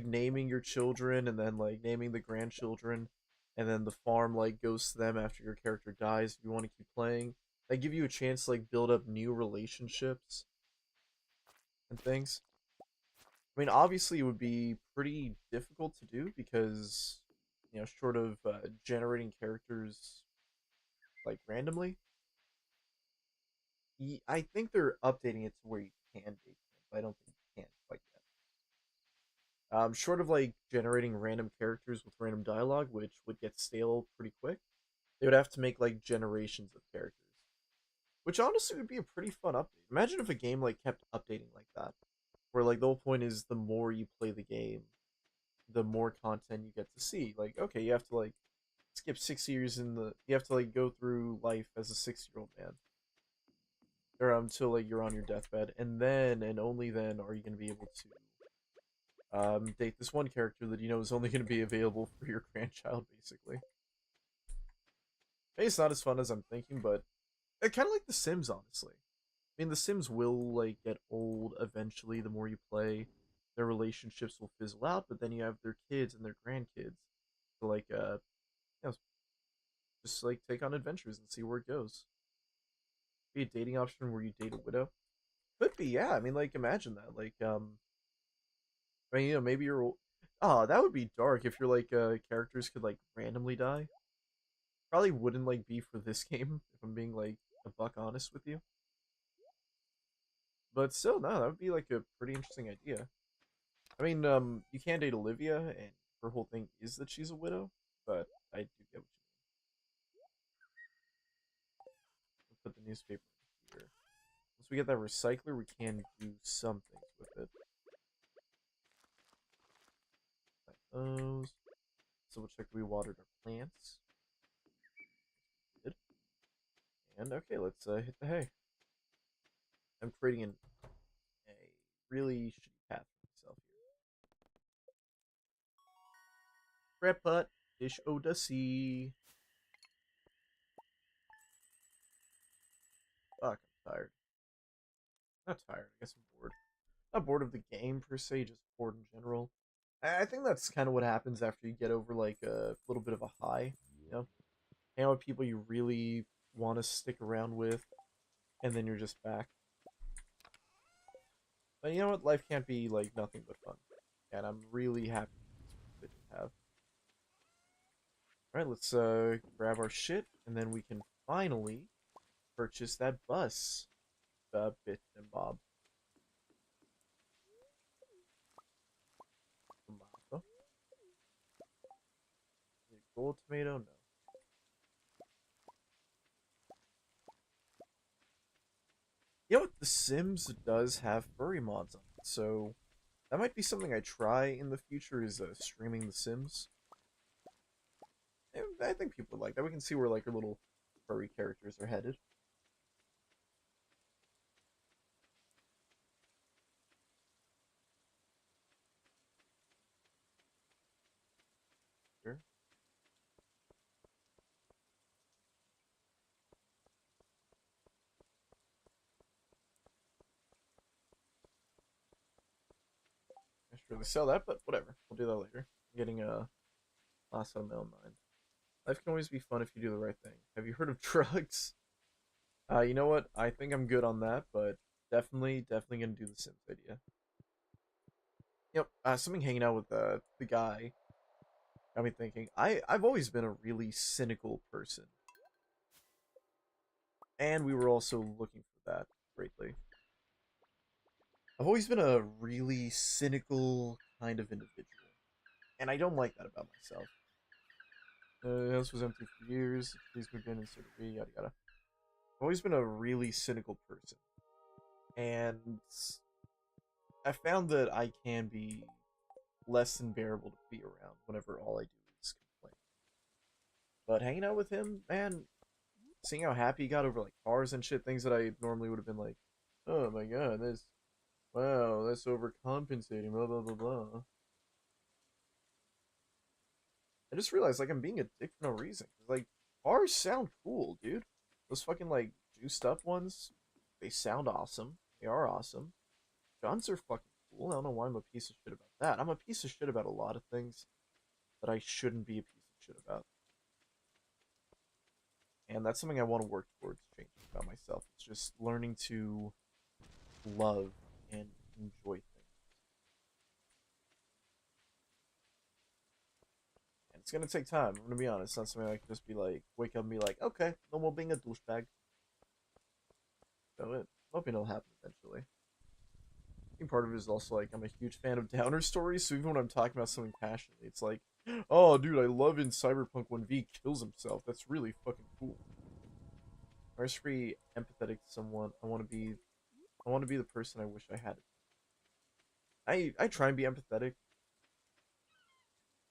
A: naming your children and then like naming the grandchildren and then the farm like goes to them after your character dies if you want to keep playing. They give you a chance to like build up new relationships and things. I mean, obviously, it would be pretty difficult to do because, short of generating characters like randomly, I think they're updating it to where you can date them, but I don't think you can quite yet. Short of like generating random characters with random dialogue, which would get stale pretty quick, they would have to make like generations of characters, which honestly would be a pretty fun update. Imagine if a game like kept updating like that, where like the whole point is the more you play the game, the more content you get to see. Like, okay, you have to like skip 6 years you have to like go through life as a 6-year-old man, or until like you're on your deathbed, and then and only then are you going to be able to date this one character that you know is only going to be available for your grandchild, basically. Maybe it's not as fun as I'm thinking, but kind of like The Sims, honestly. I mean, The Sims will like get old eventually. The more you play, their relationships will fizzle out, but then you have their kids and their grandkids to like you know, just like take on adventures and see where it goes. Be a dating option where you date a widow. Could be, yeah. I mean, like imagine that. Like, I mean, maybe you're. Oh, that would be dark if your like characters could like randomly die. Probably wouldn't like be for this game if I'm being like a buck honest with you. But still, no, that would be like a pretty interesting idea. I mean, you can date Olivia, and her whole thing is that she's a widow. But I do get what you mean. Put the newspaper here. Once we get that recycler, we can do some things with it. Like those. So we'll check we watered our plants. Good. And okay, let's hit the hay. I'm creating a really shitty path for myself here. Crap putt. Fish Odyssey. Fuck, I'm tired. Not tired, I guess I'm bored. Not bored of the game per se, just bored in general. I think that's kind of what happens after you get over like a little bit of a high, you know? Hang out with people you really want to stick around with, and then you're just back. But you know what? Life can't be like nothing but fun. And I'm really happy with this that we have. Alright, let's grab our shit, and then we can finally purchase that bus. Bit and Bob. Tomato. Gold tomato? No. You know what? The Sims does have furry mods on it, so that might be something I try in the future is streaming The Sims. And I think people would like that. We can see where like our little furry characters are headed. Sure. I should really sell that, but whatever. We'll do that later. I'm getting a last on my own mind. Life can always be fun if you do the right thing. Have you heard of drugs? You know what? I think I'm good on that, but definitely gonna do the Sims idea. Yep. Something hanging out with the guy got me thinking. I've always been a really cynical person, and we were also looking for that greatly. I've always been a really cynical kind of individual, and I don't like that about myself. The house was empty for years. Please moved in and so did we. Yada yada. I've always been a really cynical person, and I found that I can be less than bearable to be around whenever all I do is complain. But hanging out with him, man, seeing how happy he got over like cars and shit, things that I normally would have been like, oh my god, this, wow, that's overcompensating, blah blah blah blah. I just realized like I'm being a dick for no reason. Like cars sound cool, dude. Those fucking like juiced up ones, they sound awesome. They are awesome. Guns are fucking cool. I don't know why I'm a piece of shit about that. I'm a piece of shit about a lot of things that I shouldn't be a piece of shit about. And that's something I want to work towards changing about myself. It's just learning to love and enjoy things. It's gonna take time. I'm gonna be honest. It's not something I can just be like, wake up and be like, okay, no more being a douchebag. So it, hoping it'll happen eventually. I think part of it is also like I'm a huge fan of downer stories, so even when I'm talking about something passionately, it's like, oh, dude, I love in Cyberpunk when V kills himself. That's really fucking cool. I was pretty empathetic to someone. I want to be the person I wish I had. I try and be empathetic.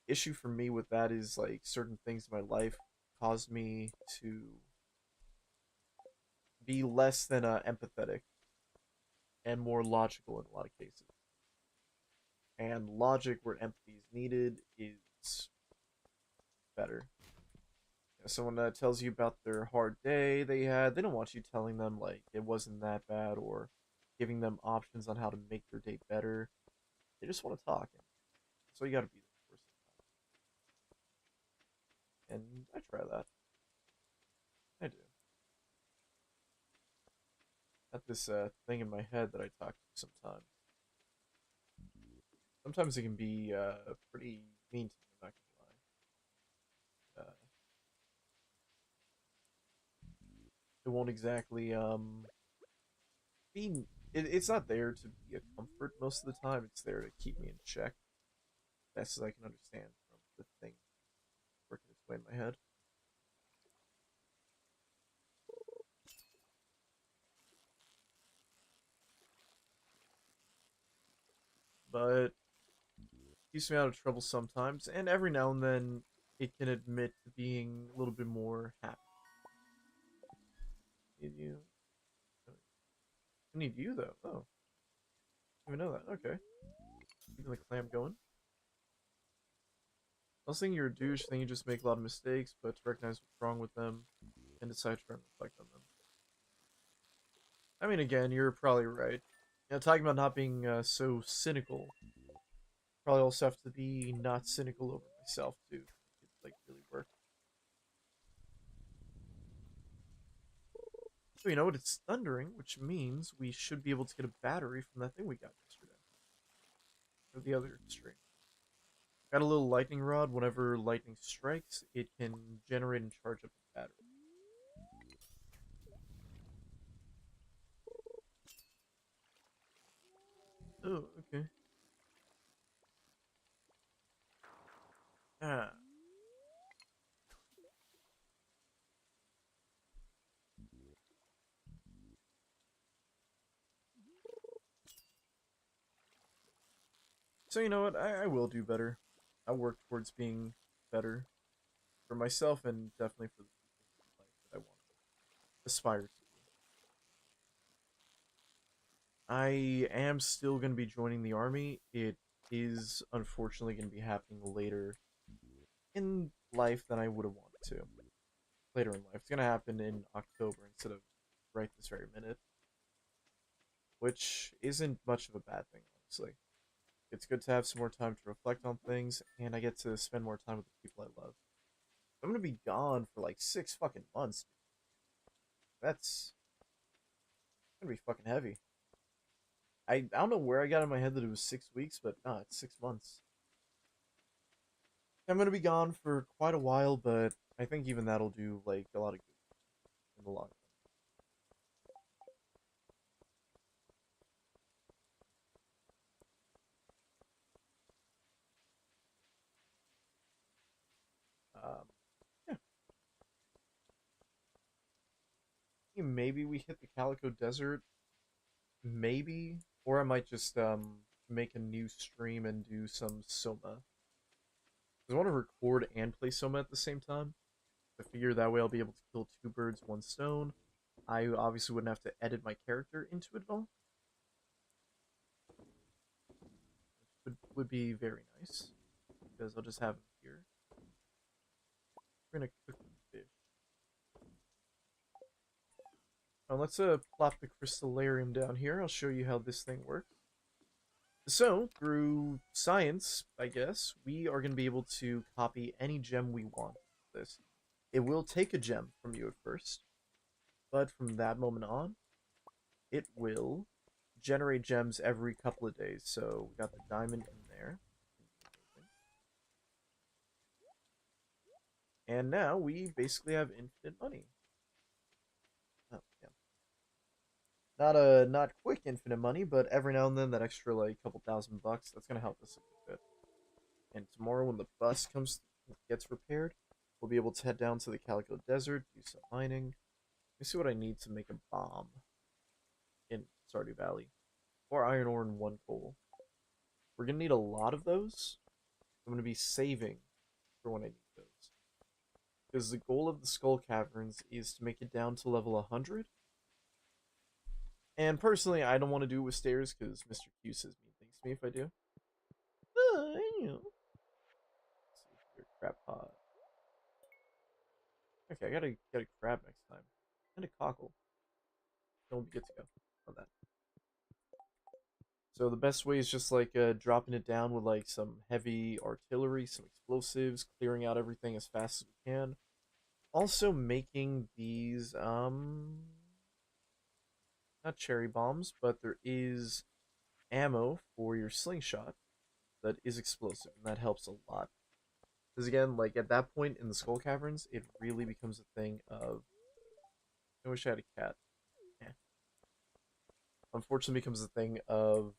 A: Issue for me with that is like certain things in my life caused me to be less than empathetic and more logical in a lot of cases. And logic where empathy is needed is better. You know, someone that tells you about their hard day they had, they don't want you telling them like it wasn't that bad or giving them options on how to make their day better. They just want to talk. So you got to be there for them. And I try that. I do. Got this thing in my head that I talk to sometimes. Sometimes it can be pretty mean to me. I'm not gonna lie. It won't exactly be. It's not there to be a comfort most of the time. It's there to keep me in check, best as I can understand from the thing working its way in my head. But keeps me out of trouble sometimes, and every now and then it can admit to being a little bit more happy. Need you? I need you though. Oh, I didn't even know that. Okay, keeping the clam going. I was thinking you're a douche, think you just make a lot of mistakes, but to recognize what's wrong with them and decide to try and reflect on them. I mean, again, you're probably right. You know, talking about not being so cynical, probably also have to be not cynical over myself too. It like really work. So you know what? It's thundering, which means we should be able to get a battery from that thing we got yesterday, or the other extreme. Got a little lightning rod. Whenever lightning strikes, it can generate and charge up the battery. Oh, okay. Ah. So you know what? I will do better. I work towards being better for myself and definitely for the people in life that I want to aspire to be. I am still going to be joining the army. It is unfortunately going to be happening later in life than I would have wanted to. Later in life. It's going to happen in October instead of right this very minute, which isn't much of a bad thing, honestly. It's good to have some more time to reflect on things, and I get to spend more time with the people I love. I'm gonna be gone for like 6 fucking months. That's gonna be fucking heavy. I don't know where I got in my head that it was 6 weeks, but no, it's 6 months. I'm gonna be gone for quite a while, but I think even that'll do like a lot of good in the long run. Yeah, maybe we hit the Calico Desert, maybe, or I might just make a new stream and do some Soma. I want to record and play Soma at the same time. I figure that way I'll be able to kill two birds, one stone. I obviously wouldn't have to edit my character into it at all, which would be very nice because I'll just have him here. We're gonna cook the fish. Now let's plop the crystallarium down here. I'll show you how this thing works. So, through science, I guess, we are going to be able to copy any gem we want. This. It will take a gem from you at first, but from that moment on, it will generate gems every couple of days. So we got the diamond in there. And now we basically have infinite money. Oh, yeah. Not quick infinite money, but every now and then that extra like couple $1,000 that's gonna help us a good bit. And tomorrow when the bus gets repaired, we'll be able to head down to the Calico Desert, do some mining. Let me see what I need to make a bomb in Stardew Valley. 4 iron ore and 1 coal. We're gonna need a lot of those. I'm gonna be saving for when I need those. Because the goal of the Skull Caverns is to make it down to level 100. And personally, I don't want to do it with stairs because Mr. Q says mean things to me if I do. You know. Let's see here, crab pot. Okay, I gotta get a crab next time. And a cockle. Then we'll be good to go on that. So the best way is just like dropping it down with like some heavy artillery, some explosives, clearing out everything as fast as we can. Also making these not cherry bombs, but there is ammo for your slingshot that is explosive, and that helps a lot. Because again, like at that point in the Skull Caverns, it really becomes a thing of. I wish I had a cat. Yeah. Unfortunately, becomes a thing of.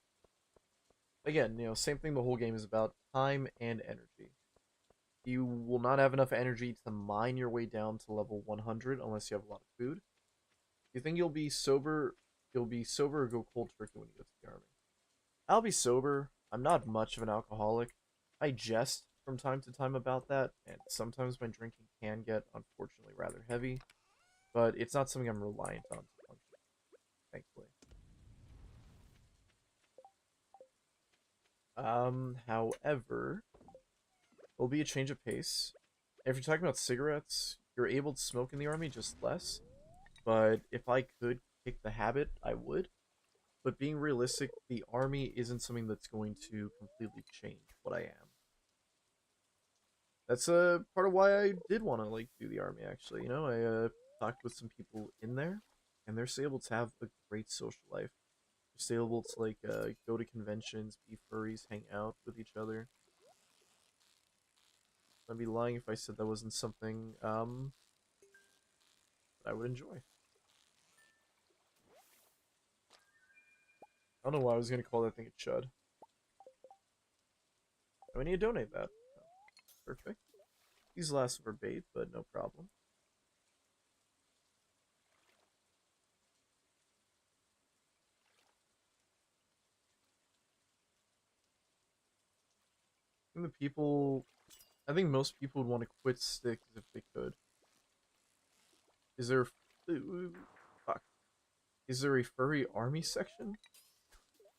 A: Again, same thing. The whole game is about time and energy. You will not have enough energy to mine your way down to level 100 unless you have a lot of food. You think you'll be sober? You'll be sober or go cold turkey when you go to the army. I'll be sober. I'm not much of an alcoholic. I jest from time to time about that, and sometimes my drinking can get, unfortunately, rather heavy. But it's not something I'm reliant on to function, thankfully. However, it'll be a change of pace. If you're talking about cigarettes, you're able to smoke in the army, just less. But if I could kick the habit, I would. But being realistic, the army isn't something that's going to completely change what I am. That's part of why I did want to like do the army. Actually, I talked with some people in there, and they're still able to have a great social life. They're still able to like go to conventions, be furries, hang out with each other. I'd be lying if I said that wasn't something that I would enjoy. I don't know why I was gonna call that thing a chud. I need to donate that. Oh, perfect. These last for bait, but no problem. And the people, I think most people would want to quit sticks if they could. Is there, fuck, is there a furry army section?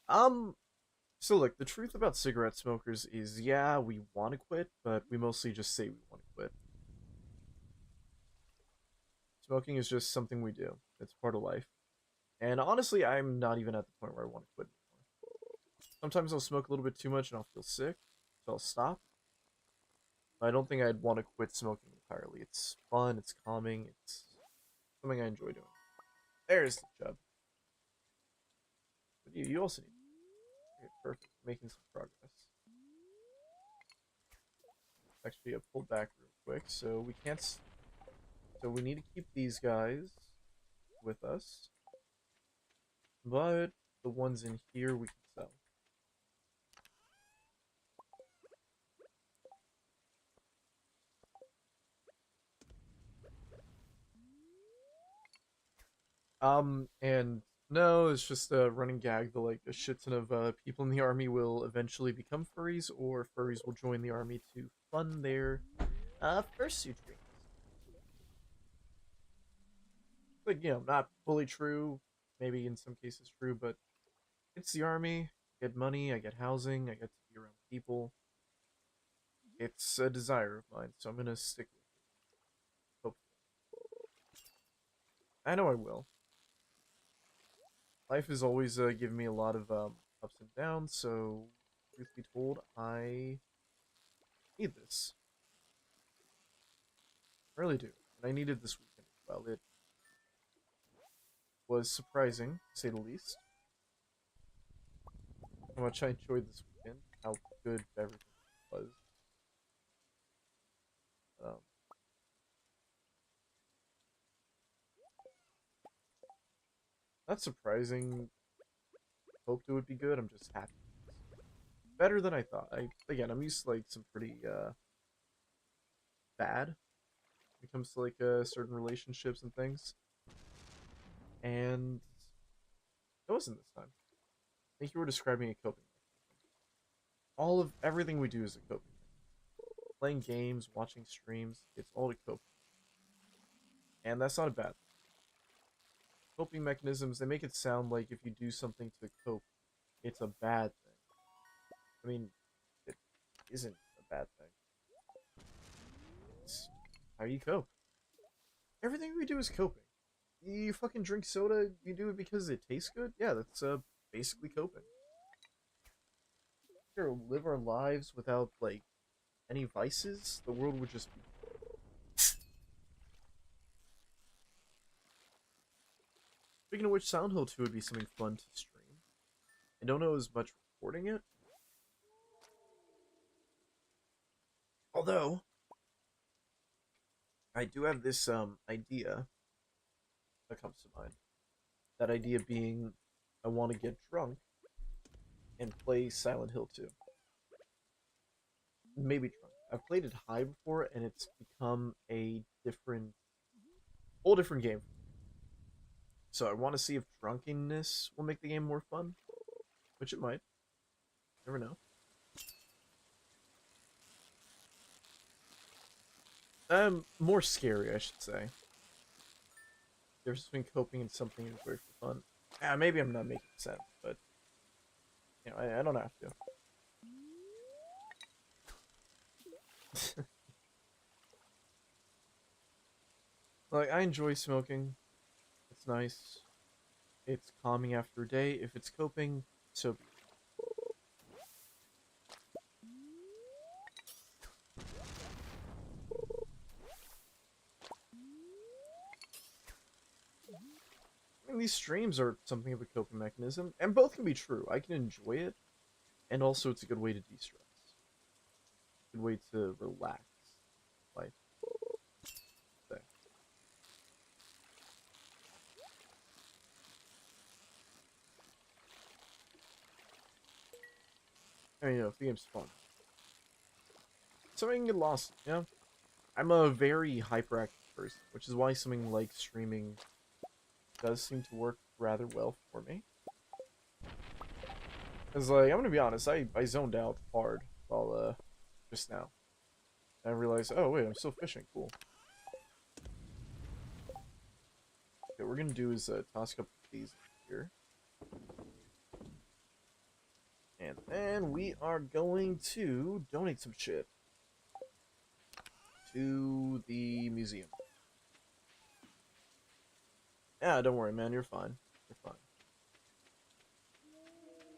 A: Um, so look, the truth about cigarette smokers is, yeah, we want to quit, but we mostly just say we want to quit. Smoking is just something we do. It's part of life. And honestly, I'm not even at the point where I want to quit anymore. Sometimes I'll smoke a little bit too much and I'll feel sick, so I'll stop. I don't think I'd want to quit smoking entirely. It's fun, it's calming, it's something I enjoy doing. There's the chub. But you also need. Okay, perfect. Making some progress. Actually, I pulled back real quick, so we can't. So we need to keep these guys with us, but the ones in here we can sell. And no, it's just a running gag that like a shit ton of people in the army will eventually become furries, or furries will join the army to fund their fursuit dreams. Like, not fully true, maybe in some cases true, but it's the army. I get money, I get housing, I get to be around people. It's a desire of mine, so I'm gonna stick with it. Hopefully. I know I will. Life has always given me a lot of ups and downs, so truth be told, I need this. I really do. And I needed this weekend as well. It was surprising, to say the least, how much I enjoyed this weekend, how good everything was. Um, Not surprising. Hoped it would be good. I'm just happy. Better than I thought. Again, I'm used to like some pretty bad when it comes to like certain relationships and things, and it wasn't this time. I think you were describing a coping mechanism. All of everything we do is a coping mechanism. Playing games, watching streams, it's all to cope. And that's not a bad thing. Coping mechanisms, they make it sound like if you do something to cope, it's a bad thing. I mean, it isn't a bad thing. It's how you cope. Everything we do is coping. You fucking drink soda, you do it because it tastes good? Yeah, that's basically coping. Here, live our lives without, like, any vices, the world would just be. Speaking of which, Silent Hill 2 would be something fun to stream. I don't know as much recording it. Although, I do have this idea that comes to mind. That idea being, I want to get drunk and play Silent Hill 2. Maybe drunk. I've played it high before, and it's become a whole different game. So I want to see if drunkenness will make the game more fun, which it might. Never know. More scary, I should say. There's been coping and something enjoy for fun. Maybe I'm not making sense, but you know, I don't have to. Like, I enjoy smoking. It's nice. It's calming after a day. If it's coping, so be it. I mean, these streams are something of a coping mechanism, and both can be true. I can enjoy it, and also it's a good way to de-stress. Good way to relax life. Say. I mean, you know, if the game's fun. Something can get lost, you know? I'm a very hyperactive person, which is why something like streaming does seem to work rather well for me. Because, like, I'm gonna be honest, I zoned out hard while, just now. And I realized, oh, wait, I'm still fishing. Cool. Okay, what we're gonna do is, toss a couple of these here. And then we are going to donate some shit to the museum. Yeah, don't worry, man. You're fine. You're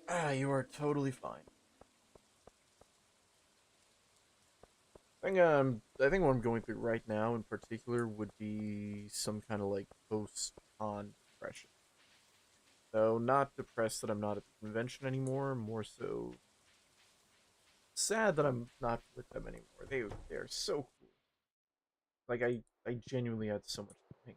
A: fine. You are totally fine. I think what I'm going through right now in particular would be some kind of like post-con depression. So not depressed that I'm not at the convention anymore, more so sad that I'm not with them anymore. They're so cool. Like I genuinely had so much fun.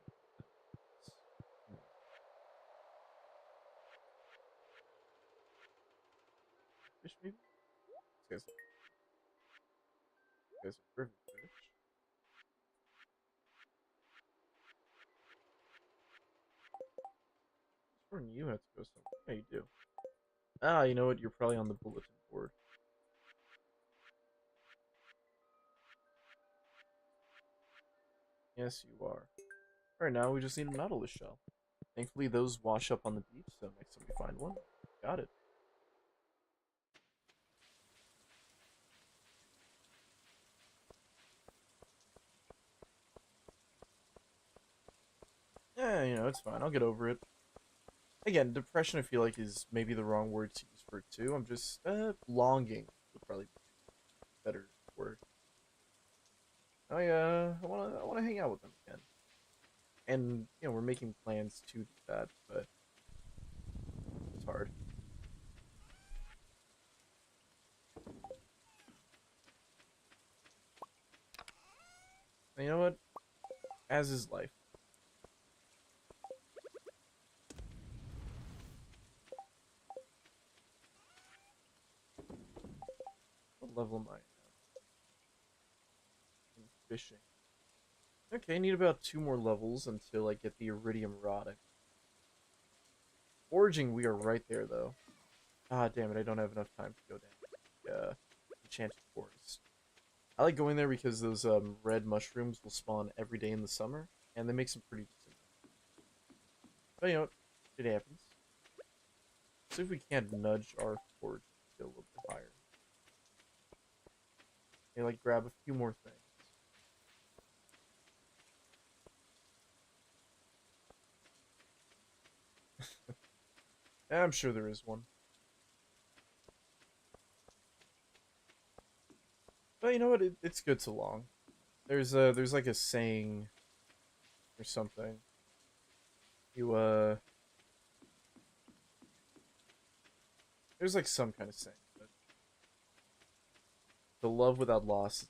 A: Fish maybe? This guy's a river fish. Sworn you have to go somewhere. Yeah, you do. You know what? You're probably on the bulletin board. Yes, you are. Alright, now we just need a Nautilus shell. Thankfully, those wash up on the beach, so next time we find one, got it. Yeah, you know, it's fine. I'll get over it. Again, depression I feel like is maybe the wrong word to use for it too. I'm just, longing would probably be a better word. I wanna hang out with them again. And, you know, we're making plans to do that, but it's hard. And you know what? As is life. What level am I at? In fishing. Okay, I need about 2 more levels until I get the iridium rod. Foraging, we are right there, though. Ah, damn it, I don't have enough time to go down the enchanted forest. I like going there because those red mushrooms will spawn every day in the summer, and they make some pretty decent. But you know what? It happens. See if we can't nudge our forage to go a little bit higher. And like grab a few more things. I'm sure there is one. But you know what? It's good so long. There's like a saying or something. You there's like some kind of saying, but the love without loss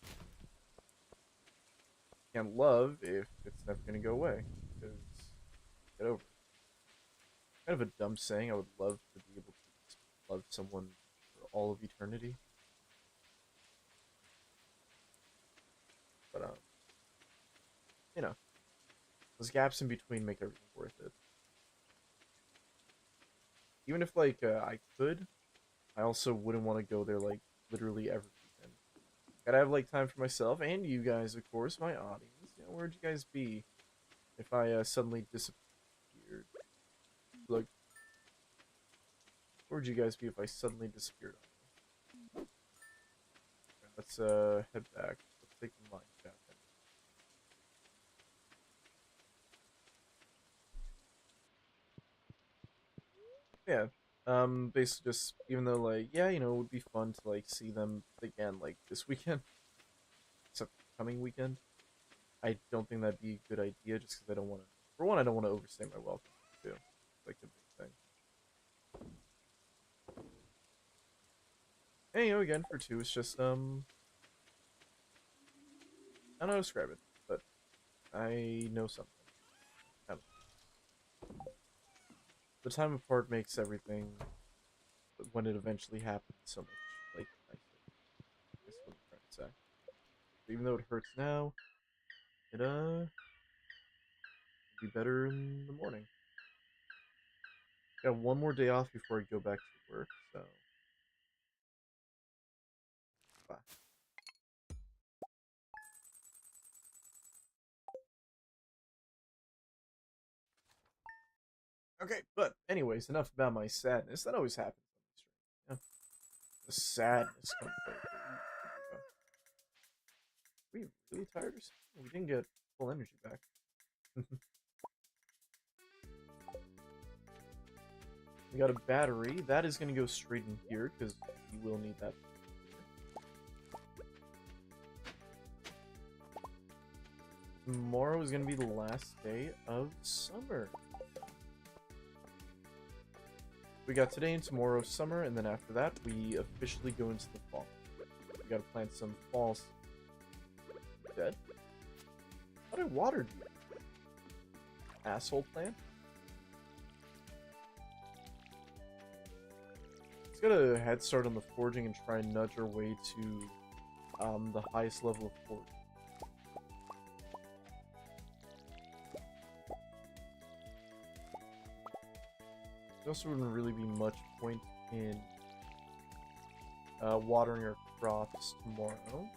A: can't love if it's never gonna go away. Because get over it. Kind of a dumb saying. I would love to be able to love someone for all of eternity. But you know, those gaps in between make everything worth it. Even if like I could, I also wouldn't want to go there like literally every weekend. Gotta have like time for myself and you guys, of course, my audience. You know, where'd you guys be if I suddenly disappeared? Like, where'd you guys be if I suddenly disappeared on you? Let's head back. Let's take the mine shaft. Yeah. Basically just even though like yeah, you know, it would be fun to like see them again like this weekend, except coming weekend. I don't think that'd be a good idea just because I don't want to. For one, I don't want to overstay my welcome too. Like the big thing. And you know, again for two, it's just I don't know how to describe it, but I know something. Kind of. The time apart makes everything, but when it eventually happens, so much like nicer. That's what I'm trying to say. Even though it hurts now, it will be better in the morning. Got one more day off before I go back to work, so. Bye. Okay, but anyways, enough about my sadness. That always happens on the stream. Yeah. The sadness comes later. We really tired or something? We didn't get full energy back. We got a battery. That is going to go straight in here because we will need that. Tomorrow is going to be the last day of summer. We got today and tomorrow summer, and then after that, we officially go into the fall. We gotta plant some fall. Dead? What I watered you? Asshole plant? Let's get a head start on the forging and try and nudge our way to the highest level of forging. There also wouldn't really be much point in watering our crops tomorrow.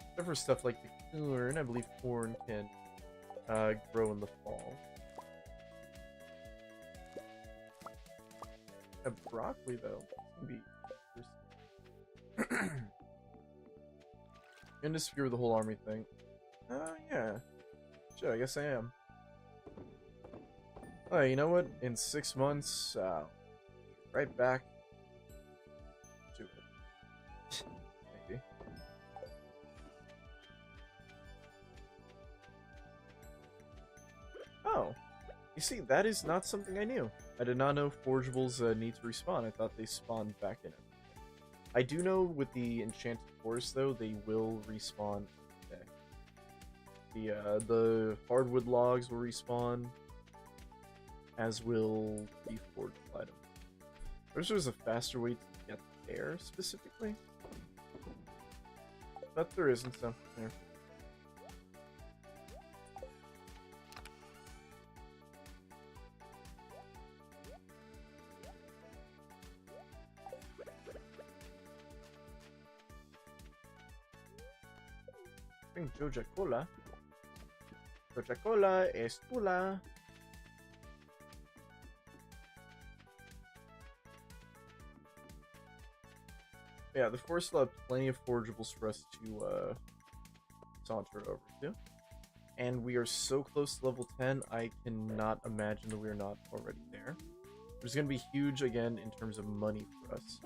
A: Except for stuff like the corn. I believe corn can grow in the fall. Broccoli, though, can be in dispute with the whole army thing. Yeah. Sure, I guess I am. Oh, you know what? In 6 months, right back to it. Maybe. Oh. You see, that is not something I knew. I did not know forageables need to respawn. I thought they spawned back in it. I do know with the enchanted forest, though, they will respawn. Okay. The hardwood logs will respawn. As will the forgeable item. I wish there was a faster way to get there, specifically. but there isn't, so there. Drink Joja Cola. Joja Cola es tula. Yeah, the forest will have plenty of forageables for us to saunter over to. And we are so close to level 10, I cannot imagine that we are not already there. It's going to be huge, again, in terms of money for us.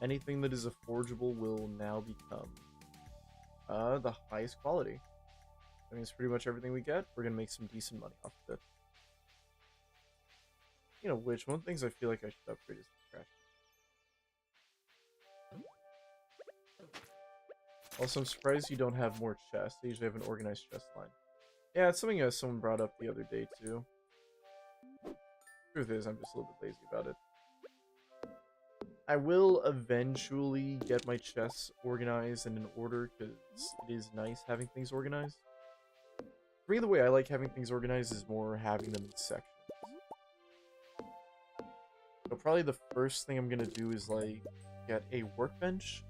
A: Anything that is a forageable will now become the highest quality. That means pretty much everything we get, we're going to make some decent money off of it. You know which, one of the things I feel like I should upgrade is the trash. Also, I'm surprised you don't have more chests. They usually have an organized chest line. Yeah, it's something someone brought up the other day, too. Truth is, I'm just a little bit lazy about it. I will eventually get my chests organized and in order, because it is nice having things organized. For me, the way I like having things organized is more having them in sections. So probably the first thing I'm going to do is, like, get a workbench.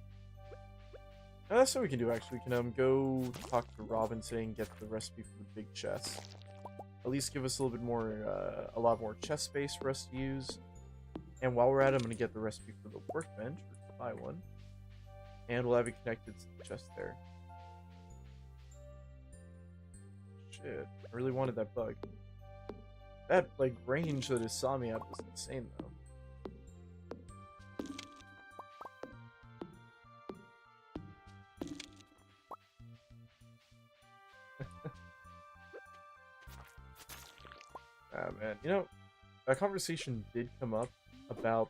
A: That's what we can do, actually. We can go talk to Robin today and get the recipe for the big chest. At least give us a little bit more, a lot more chest space for us to use. And while we're at it, I'm going to get the recipe for the workbench, or buy one. And we'll have it connected to the chest there. Shit, I really wanted that bug. That, like, range that it saw me at was insane, though. Ah, man. You know, that conversation did come up about...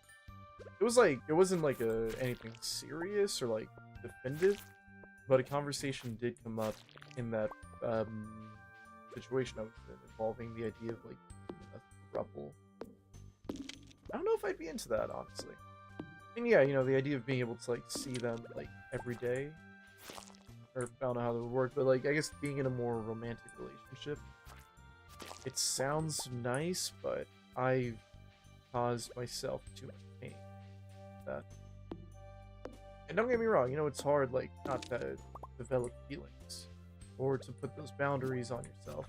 A: It was like, it wasn't like anything serious or like definitive, but a conversation did come up in that situation I was in, involving the idea of like a throuple. I don't know if I'd be into that, honestly. And yeah, you know, the idea of being able to like see them like every day, or I don't know how that would work, but like I guess being in a more romantic relationship. It sounds nice, but I've caused myself too much pain. That. And don't get me wrong, you know, it's hard, like, not to develop feelings. Or to put those boundaries on yourself.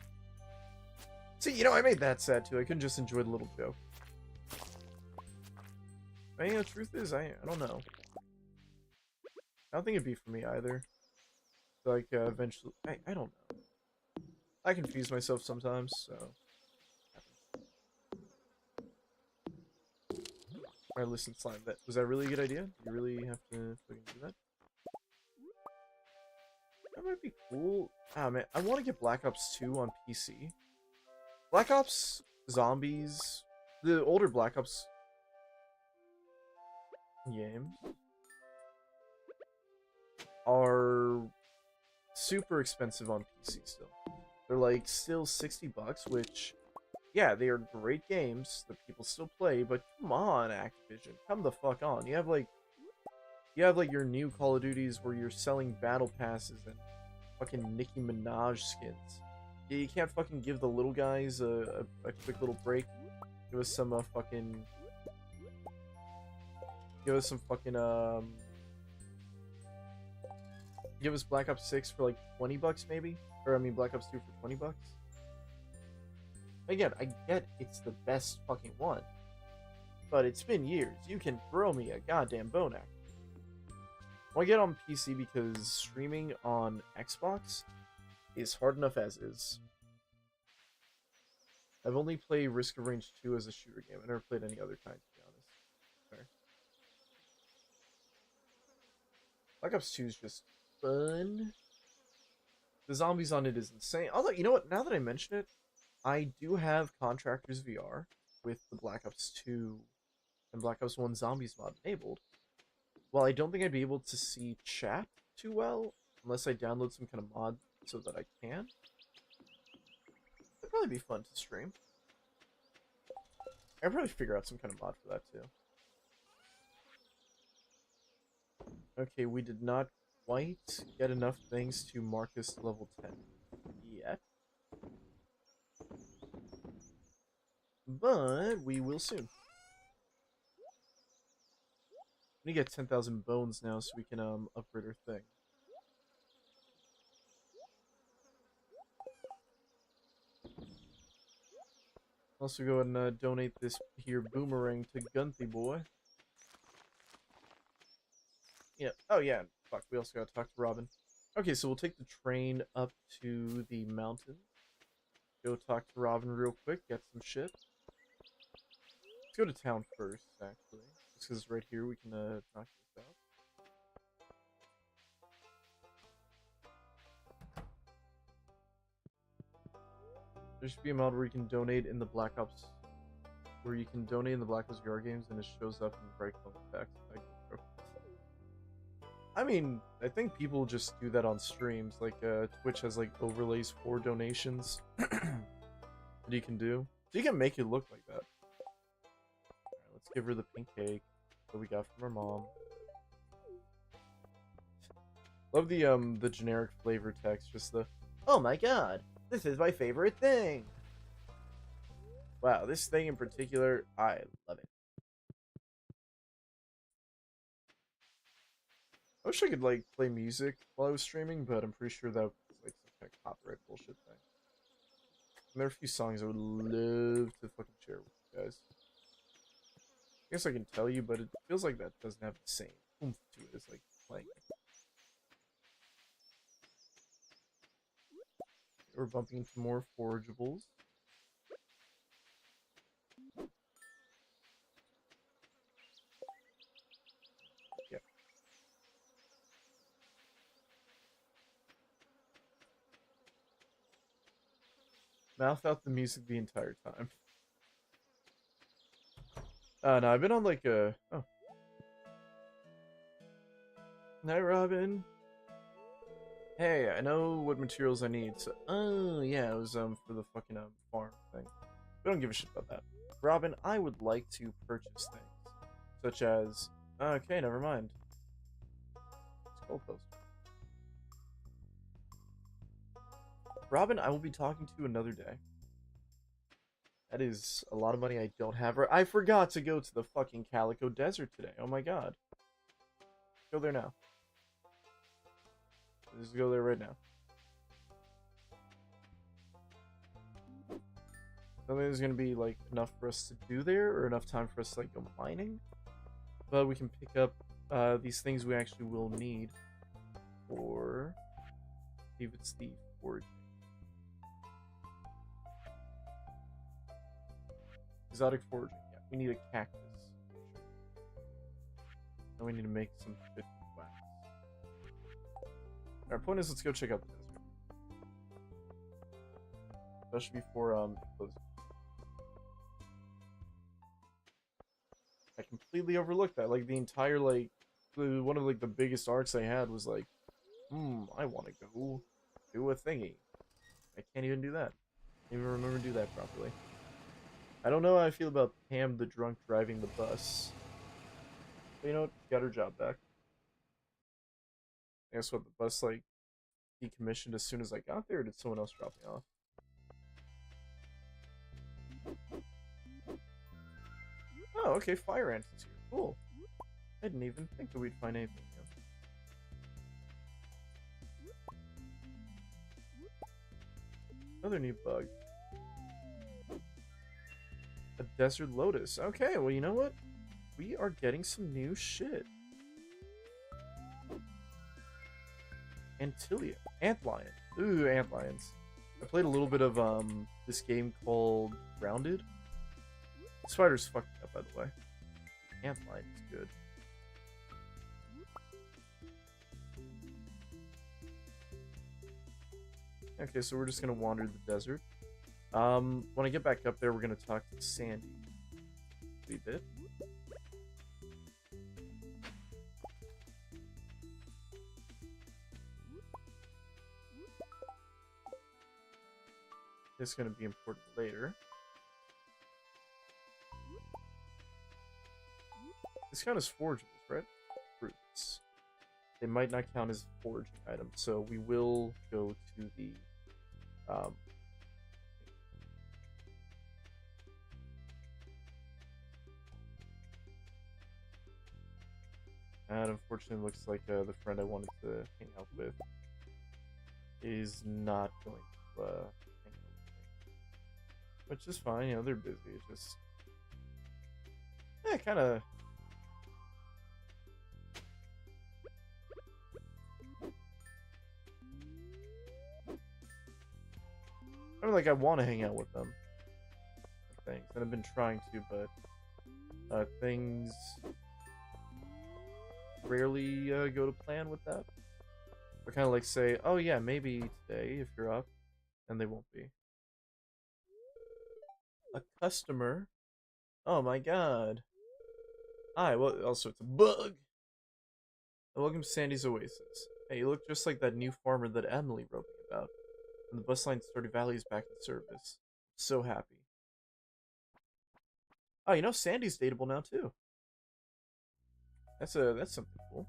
A: See, you know, I made that sad, too. I couldn't just enjoy the little joke. But, you know, the truth is, I don't know. I don't think it'd be for me, either. Like, eventually... I don't know. I confuse myself sometimes, so... Alright, listen, Slime, was that really a good idea? Do you really have to fucking do that? That might be cool. Ah, man, I want to get Black Ops 2 on PC. Black Ops Zombies... The older Black Ops games are super expensive on PC still. They're like still $60, which, yeah, they are great games that people still play, but come on, Activision, come the fuck on. You have like your new Call of Duties where you're selling battle passes and fucking Nicki Minaj skins. Yeah, you can't fucking give the little guys a quick little break. Give us some fucking give us Black Ops 6 for like $20 maybe? Or I mean Black Ops 2 for $20? Again, I get it's the best fucking one. But it's been years. You can throw me a goddamn bone act. Well, I get on PC because streaming on Xbox is hard enough as is. I've only played Risk of Range 2 as a shooter game. I've never played any other kind, to be honest. Sorry. Black Ops 2 is just fun. The zombies on it is insane. Although, you know what? Now that I mention it, I do have Contractors VR with the Black Ops 2 and Black Ops 1 Zombies mod enabled. While I don't think I'd be able to see chat too well, unless I download some kind of mod so that I can, it'd probably be fun to stream. I'd probably figure out some kind of mod for that too. Okay, we did not quite get enough things to mark us level 10 yet. But we will soon. We get 10,000 bones now so we can upgrade our thing. Also go ahead and donate this here boomerang to Gunthy boy. Yeah. Oh yeah. Fuck. We also gotta talk to Robin. Okay, so we'll take the train up to the mountain. Go talk to Robin real quick. Get some shit. Let's go to town first, actually. Just because it's right here, we can knock this out. There should be a mod where you can donate in the Black Ops, VR games, and it shows up in right click text. I mean, I think people just do that on streams. Like, Twitch has like overlays for donations that you can do, so you can make it look like that. Alright, let's give her the pink cake that we got from her mom. Love the generic flavor text, just the, oh my god, this is my favorite thing. Wow, this thing in particular, I love it. I wish I could like play music while I was streaming, but I'm pretty sure that was like some kind of copyright bullshit thing. And there are a few songs I would love to fucking share with you guys. I guess I can tell you, but it feels like that doesn't have the same oomph to it as like playing it. We're bumping into more forageables. Yep. Mouth out the music the entire time. No, I've been on like a... Oh. Night, Robin. Hey, I know what materials I need, so... Oh, yeah, it was, for the fucking, farm thing. We don't give a shit about that. Robin, I would like to purchase things. Such as... Okay, never mind. It's goalpost. Robin, I will be talking to you another day. That is a lot of money I don't have. I forgot to go to the fucking Calico Desert today. Oh my god. Go there now. Just go there right now. I don't think there's gonna be like enough for us to do there, or enough time for us to like go mining. But we can pick up these things we actually will need for, see if it's the foraging. Exotic foraging. Yeah, we need a cactus. And we need to make some fit wax. Our point is, let's go check out the desert. That should be for closing. I completely overlooked that. Like the entire one of like the biggest arcs I had was like, I want to go do a thingy. I can't even do that. I can't even remember to do that properly. I don't know how I feel about Pam the drunk driving the bus. But you know what? Got her job back. I guess what, the bus like decommissioned as soon as I got there, or did someone else drop me off? Oh, okay, fire ants is here. Cool. I didn't even think that we'd find anything here. Another new bug. A desert lotus. Okay, well, you know what? We are getting some new shit. Antilia. Antlion. Ooh, antlions. I played a little bit of this game called Grounded. Spider's fucked up, by the way. Antlion is good. Okay, so we're just gonna wander the desert. When I get back up there, we're gonna talk to Sandy a wee bit. It's gonna be important later. This kind of forageables, right? Fruits. they might not count as foraging items. So we will go to the um, and unfortunately looks like the friend I wanted to hang out with is not going to hang out with me. Which is fine, you know, they're busy. It's just kind of. I mean, like, I want to hang out with them. Things, and I've been trying to, but things rarely go to plan with that. I kind of like say, oh yeah, maybe today if you're up, and they won't be. A customer? Oh my god. Hi, well, also it's a bug. Welcome to Sandy's Oasis. Hey, you look just like that new farmer that Emily wrote me about. And the bus line Stardew Valley is back in service. I'm so happy. Oh, you know Sandy's dateable now too. That's something cool.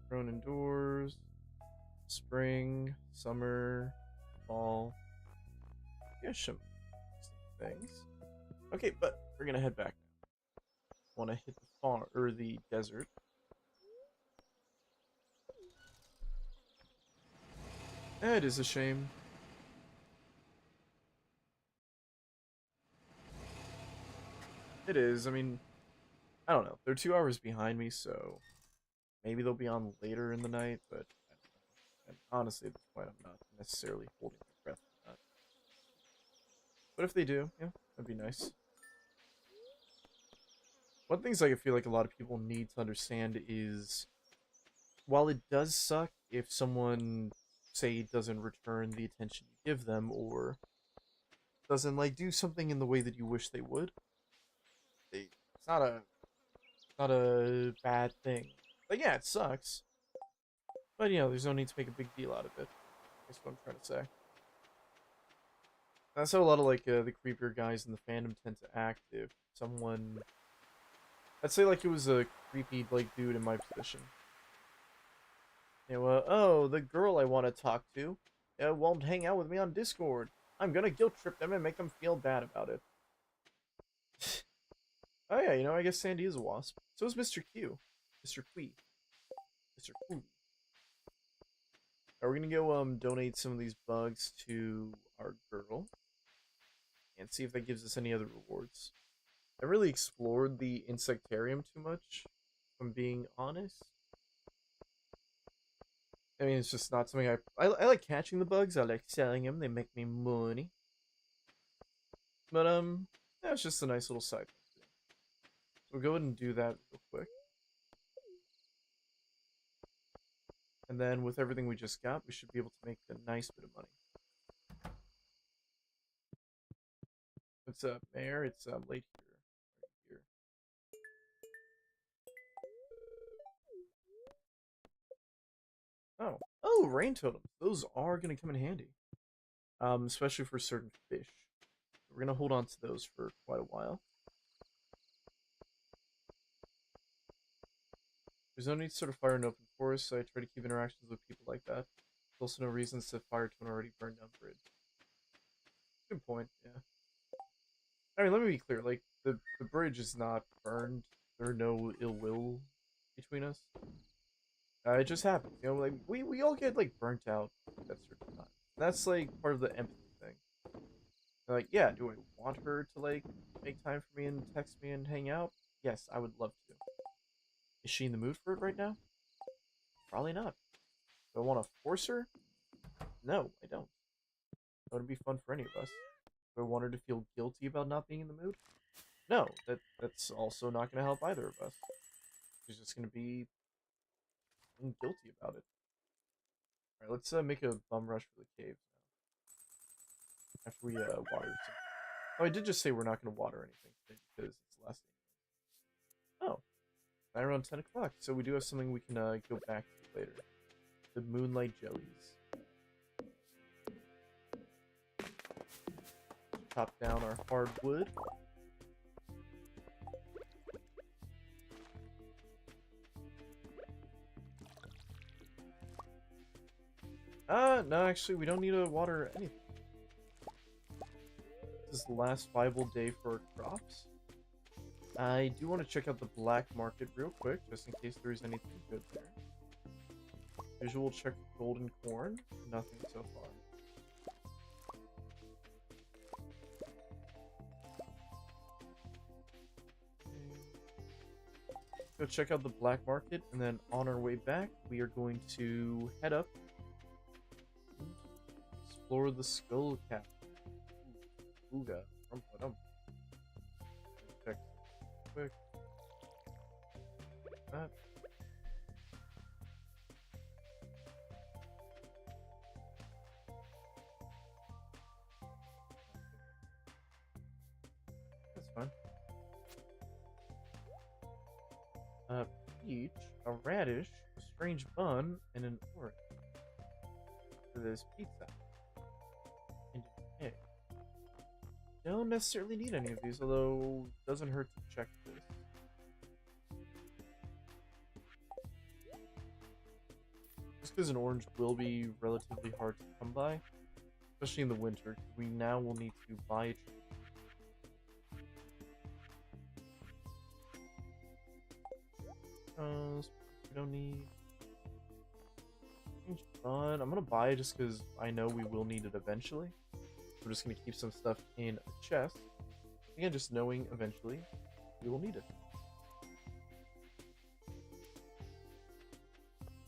A: Grown indoors, spring, summer, fall. Yeah, some things. Okay, but we're gonna head back now. Want to hit the farm or the desert? It is a shame. It is. I mean, I don't know. They're 2 hours behind me, so maybe they'll be on later in the night, but I don't know. And honestly, at this point, I'm not necessarily holding my breath for that. But if they do, yeah, that'd be nice. One thing I feel like a lot of people need to understand is, while it does suck if someone, say, doesn't return the attention you give them, or doesn't, like, do something in the way that you wish they would, it's not a bad thing. But yeah, it sucks. But, you know, there's no need to make a big deal out of it. That's what I'm trying to say. That's how a lot of, like, the creepier guys in the fandom tend to act if someone... I'd say, like, it was a creepy, like, dude in my position. You know, oh, the girl I want to talk to won't hang out with me on Discord. I'm gonna guilt trip them and make them feel bad about it. Oh yeah, you know, I guess Sandy is a wasp. So is Mr. Q. Mr. Quee. Mr. Quee. Are we gonna go donate some of these bugs to our girl and see if that gives us any other rewards? I really explored the insectarium too much, if I'm being honest. I mean, it's just not something I like catching the bugs. I like selling them. They make me money. But that's just a nice little side thing. So we'll go ahead and do that real quick. And then with everything we just got, we should be able to make a nice bit of money. What's up, Mayor? It's late here. Right here. Oh, rain totems. Those are gonna come in handy. Especially for certain fish. We're gonna hold on to those for quite a while. There's no need to sort of fire an open forest, so I try to keep interactions with people like that. There's also no reason to set fire to an already burned down bridge. Good point, yeah. I mean, let me be clear, like, the bridge is not burned. There are no ill will between us. It just happens, you know, like, we all get, like, burnt out at certain times. That's, like, part of the empathy thing. Like, yeah, do I want her to, like, make time for me and text me and hang out? Yes, I would love to. Is she in the mood for it right now? Probably not. Do I want to force her? No, I don't. That would be fun for any of us. Do I want her to feel guilty about not being in the mood? No, that's also not going to help either of us. She's just going to be guilty about it. Alright, let's make a bum rush for the caves now. After we water some. Oh, I did just say we're not going to water anything today because it's the last thing. Oh, now around 10 o'clock, so we do have something we can go back to later. The moonlight jellies. Chop down our hardwood. No, actually, we don't need to water anything. This is the last viable day for crops. I do want to check out the black market real quick, just in case there is anything good there. Visual check golden corn. Nothing so far. Go check out the black market, and then on our way back, we are going to head up, explore the skull cap. Ooga, check quick. That. That's fine. A peach, a radish, a strange bun, and an orange. For this pizza. And an egg. Don't necessarily need any of these, although it doesn't hurt to check this. Just because an orange will be relatively hard to come by, especially in the winter, we now will need to buy a tree. We don't need fun. I'm gonna buy it just because I know we will need it eventually. We're just gonna keep some stuff in a chest. Again, just knowing eventually we will need it.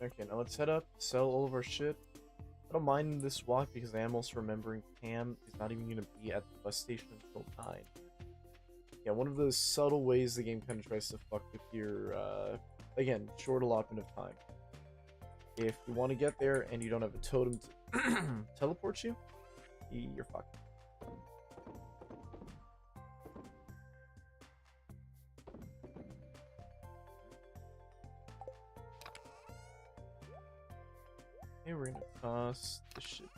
A: Okay, now let's head up, sell all of our shit. I don't mind this walk because I am also remembering Pam is not even gonna be at the bus station until 9. Yeah, one of those subtle ways the game kind of tries to fuck with your, again, short allotment of time. If you want to get there and you don't have a totem to teleport you, you're fucked. Okay, we're gonna toss the shit.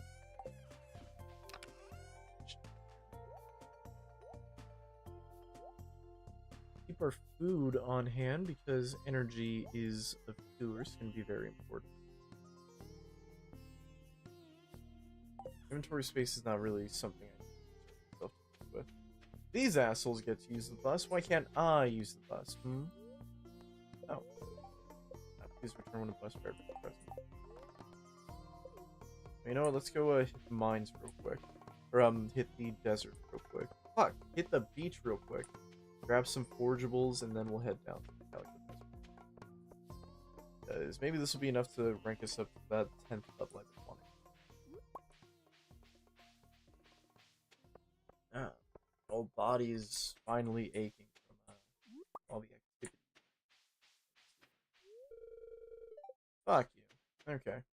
A: Keep our food on hand because energy is of viewers can be very important. Inventory space is not really something I can with. These assholes get to use the bus. Why can't I use the bus? Oh. Please return when a bus driver is present. You know what? Let's go hit the mines real quick. Or hit the desert real quick. Fuck, hit the beach real quick. Grab some forageables and then we'll head down to the Calico Desert. Maybe this will be enough to rank us up to that 10th level I've been wanting. Old body is finally aching from all the activity. Fuck you. Okay.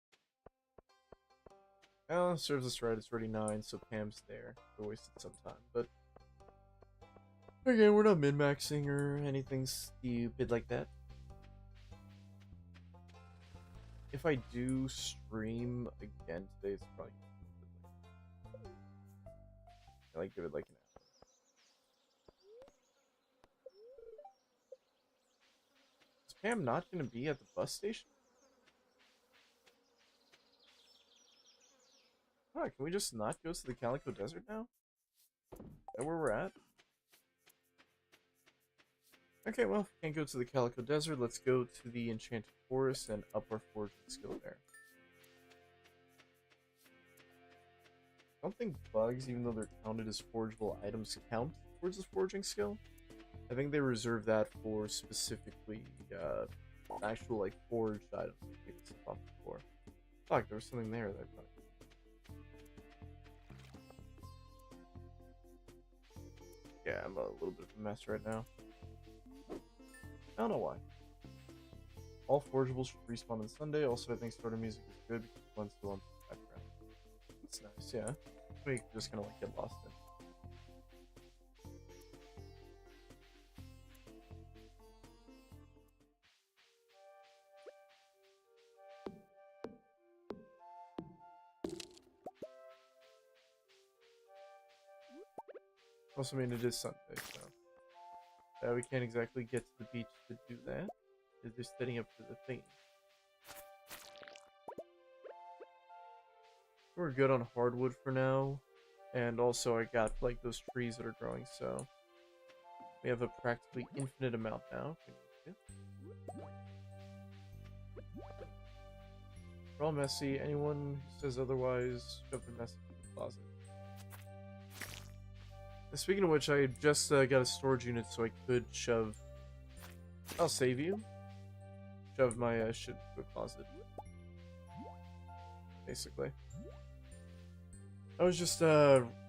A: Well, serves us right. It's already 9, so Pam's there. We wasted some time, but again, we're not min-maxing or anything stupid like that. If I do stream again today, it's probably gonna give it like an hour. Is Pam not gonna be at the bus station? Oh, can we just not go to the Calico Desert now? Is that where we're at? Okay, well, if we can't go to the Calico Desert, let's go to the Enchanted Forest and up our foraging skill there. I don't think bugs, even though they're counted as forageable items, count towards the foraging skill. I think they reserve that for specifically actual like foraged items to pick stuff up for. Fuck, there was something there that I thought. Yeah, I'm a little bit of a mess right now. I don't know why. All forageables should respawn on Sunday. Also, I think starter music is good because one's still on the background. That's nice, yeah. We can just kind of like get lost in. Also, I mean, it is Sunday, so we can't exactly get to the beach to do that. They're just setting up for the thing. We're good on hardwood for now. And also I got like those trees that are growing, so we have a practically infinite amount now. We're all messy. Anyone who says otherwise, shove their mess in the closet. And speaking of which, I just got a storage unit so I could shove... I'll save you. Shove my shit into a closet. Basically. I was just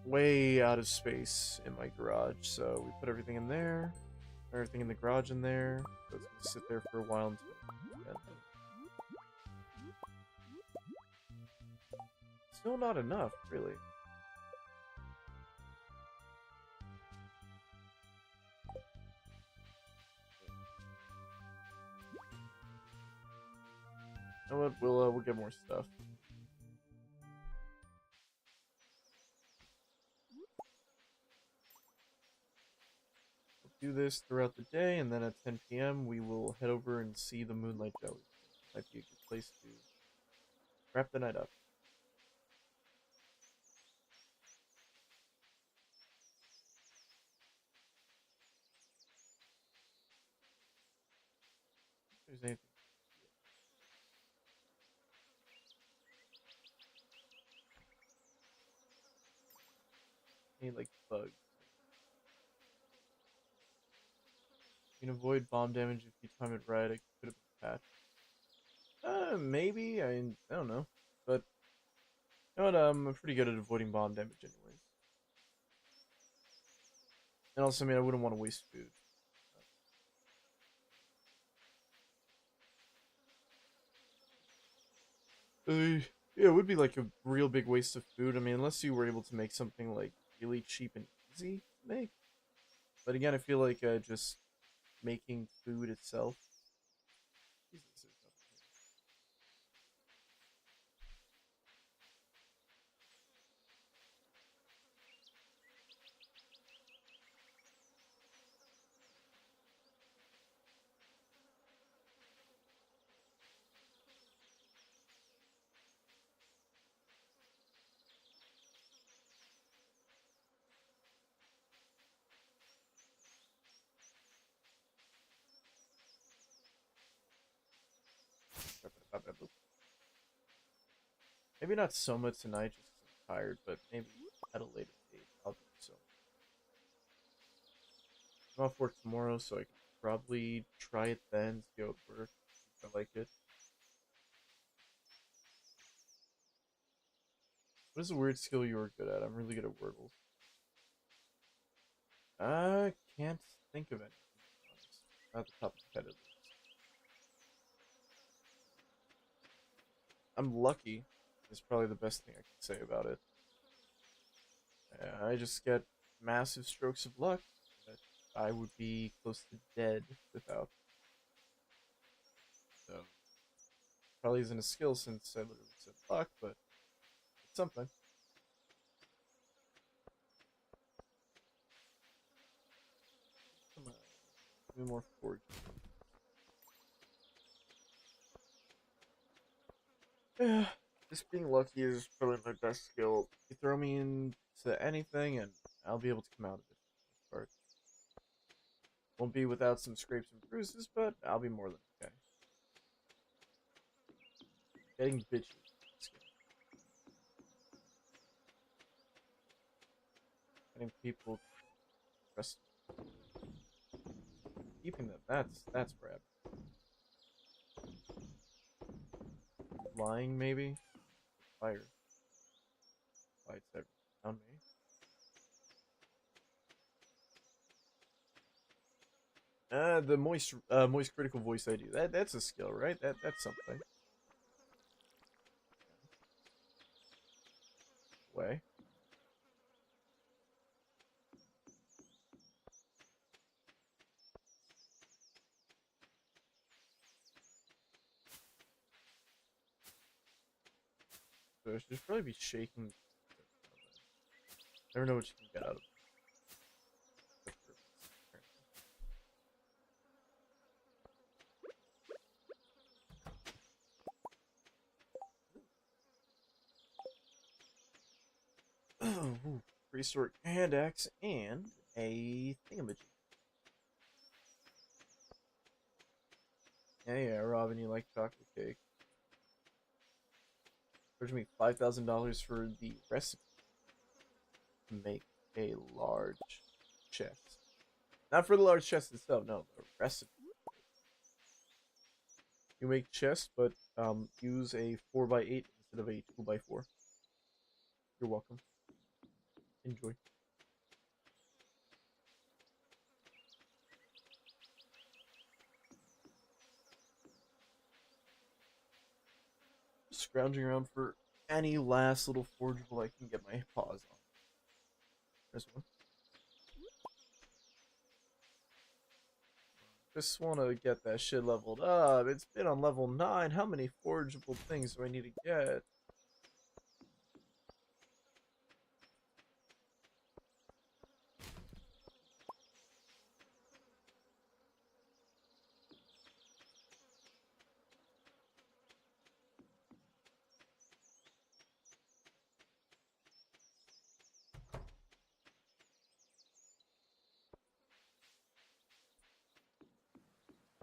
A: way out of space in my garage, so we put everything in there. Everything in the garage in there. So it's gonna sit there for a while until... Still not enough, really. You know what? We'll get more stuff. We'll do this throughout the day, and then at 10 p.m. we will head over and see the moonlight jelly. Might be a good place to wrap the night up. If there's anything. Any like bugs. You can avoid bomb damage if you time it right. It could have been patched. Maybe. I don't know. But you know what? I'm pretty good at avoiding bomb damage anyways. And also, I mean, I wouldn't want to waste food. Yeah, it would be like a real big waste of food. I mean, unless you were able to make something like really cheap and easy to make. But again, I feel like just making food itself. Jesus, there's nothing here. Maybe not so much tonight, just because I'm tired, but maybe at a later date I'll do so. I'm off work tomorrow, so I can probably try it then, see how it works, if I like it. What is a weird skill you were good at? I'm really good at Wordle. I can't think of anything, to be honest. Not at the top of my head, at least. I'm lucky, is probably the best thing I can say about it. I just get massive strokes of luck that I would be close to dead without. So, probably isn't a skill since I literally said luck, but it's something. Come on, give me more fork. Yeah, just being lucky is probably my best skill. You throw me into anything, and I'll be able to come out of it. For the most part. Won't be without some scrapes and bruises, but I'll be more than okay. Getting bitchy. Getting people trust me. Keeping them. That's rad. Lying maybe? Fire. Lights everything around me. The moist critical voice ID. That's a skill, right? That's something. Way. So I should probably be shaking. Never know what you can get out of prehistoric hand axe and a thingamajig. Yeah, Robin, you like chocolate cake. Charge me $5,000 for the recipe to make a large chest. Not for the large chest itself, no, the recipe. You make chest, but use a 4x8 instead of a 2x4. You're welcome. Enjoy. Scrounging around for any last little forgeable I can get my paws on. There's one. Just want to get that shit leveled up. It's been on level 9. How many forgeable things do I need to get?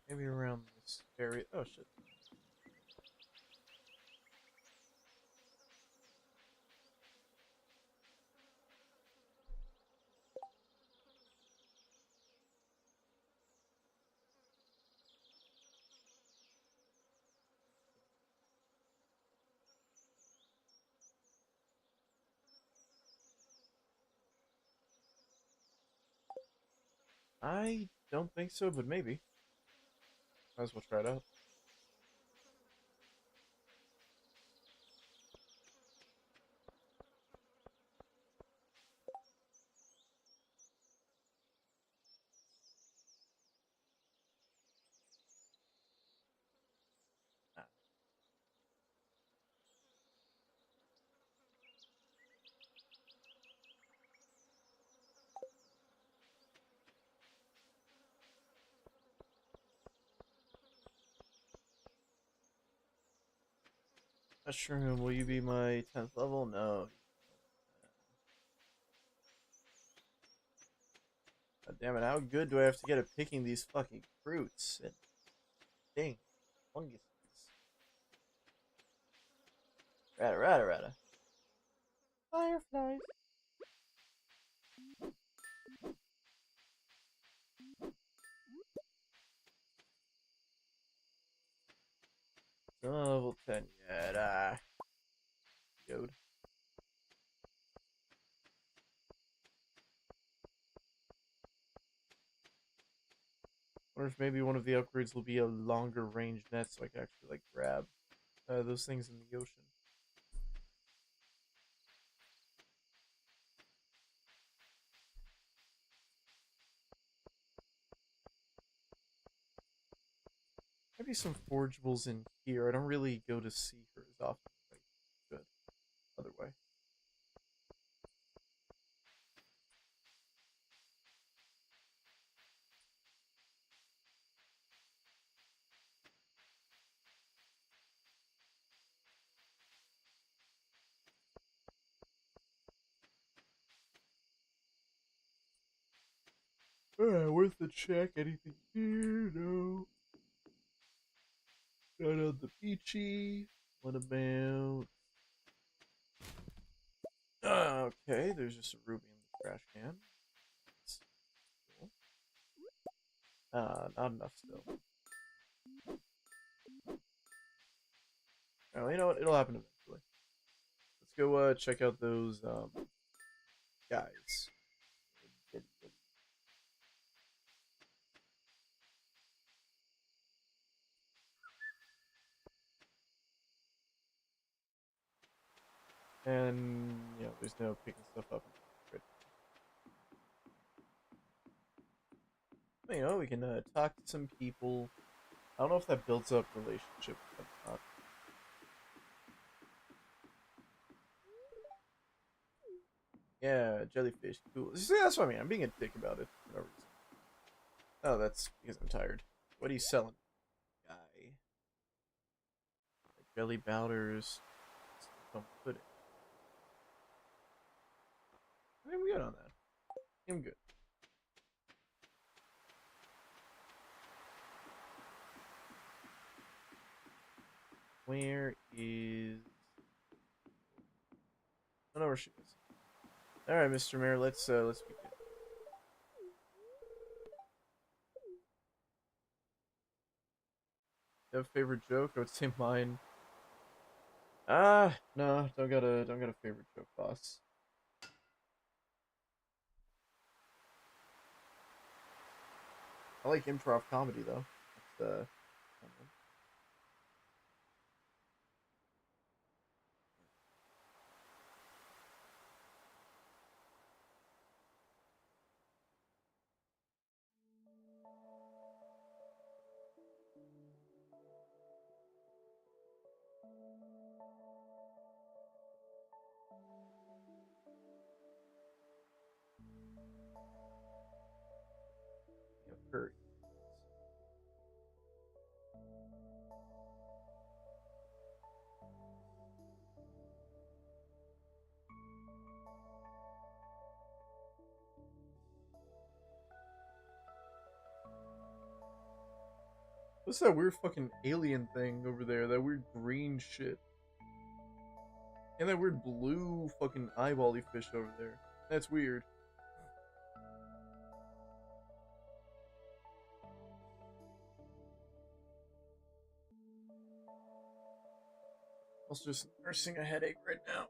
A: Maybe around this area. Oh, shit. I don't think so, but maybe. Might as well try it out. Ah. Mushroom, will you be my 10th level? No. God damn it, how good do I have to get at picking these fucking fruits? And dang, fungus. Rata, rata, rata. Fireflies. Still not level 10 yet. Yod. Wonder if maybe one of the upgrades will be a longer range net so I can actually like grab those things in the ocean. Maybe some forgeables in here. I don't really go to see her as often as I could. Other way. Worth the check. Anything here? No. Got on the beachy. What about? Okay, there's just a ruby in the trash can. That's cool. Not enough still. Oh, you know what? It'll happen eventually. Let's go check out those guys. And you know, there's no picking stuff up. You know, we can talk to some people. I don't know if that builds up relationship or not. Yeah, jellyfish, cool. See, that's what I mean. I'm being a dick about it for no reason. Oh, that's because I'm tired. What are you selling, guy? Jelly bowders. Don't put it. I'm good on that. I'm good. Where is... I don't know where she is. Alright, Mr. Mayor, let's begin. You have a favorite joke? I would say mine. No, don't got a favorite joke, boss. I like improv comedy though. It's Furry. What's that weird fucking alien thing over there? That weird green shit. And that weird blue fucking eyebally fish over there. That's weird. Also just nursing a headache right now.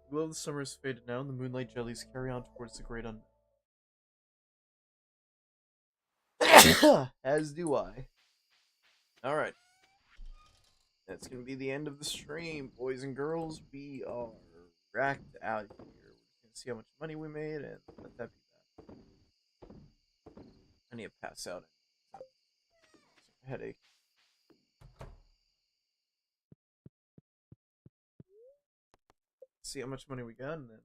A: The glow of the summer is faded now, and the moonlight jellies carry on towards the great unknown. As do I. Alright. That's gonna be the end of the stream, boys and girls. We are racked out here. We're just gonna see how much money we made, and let that be that. I need to pass out. Headache. See how much money we got, and then.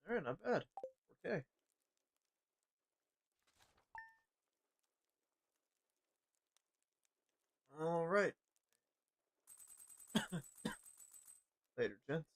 A: Alright, not bad. Okay. Alright. Later, gents.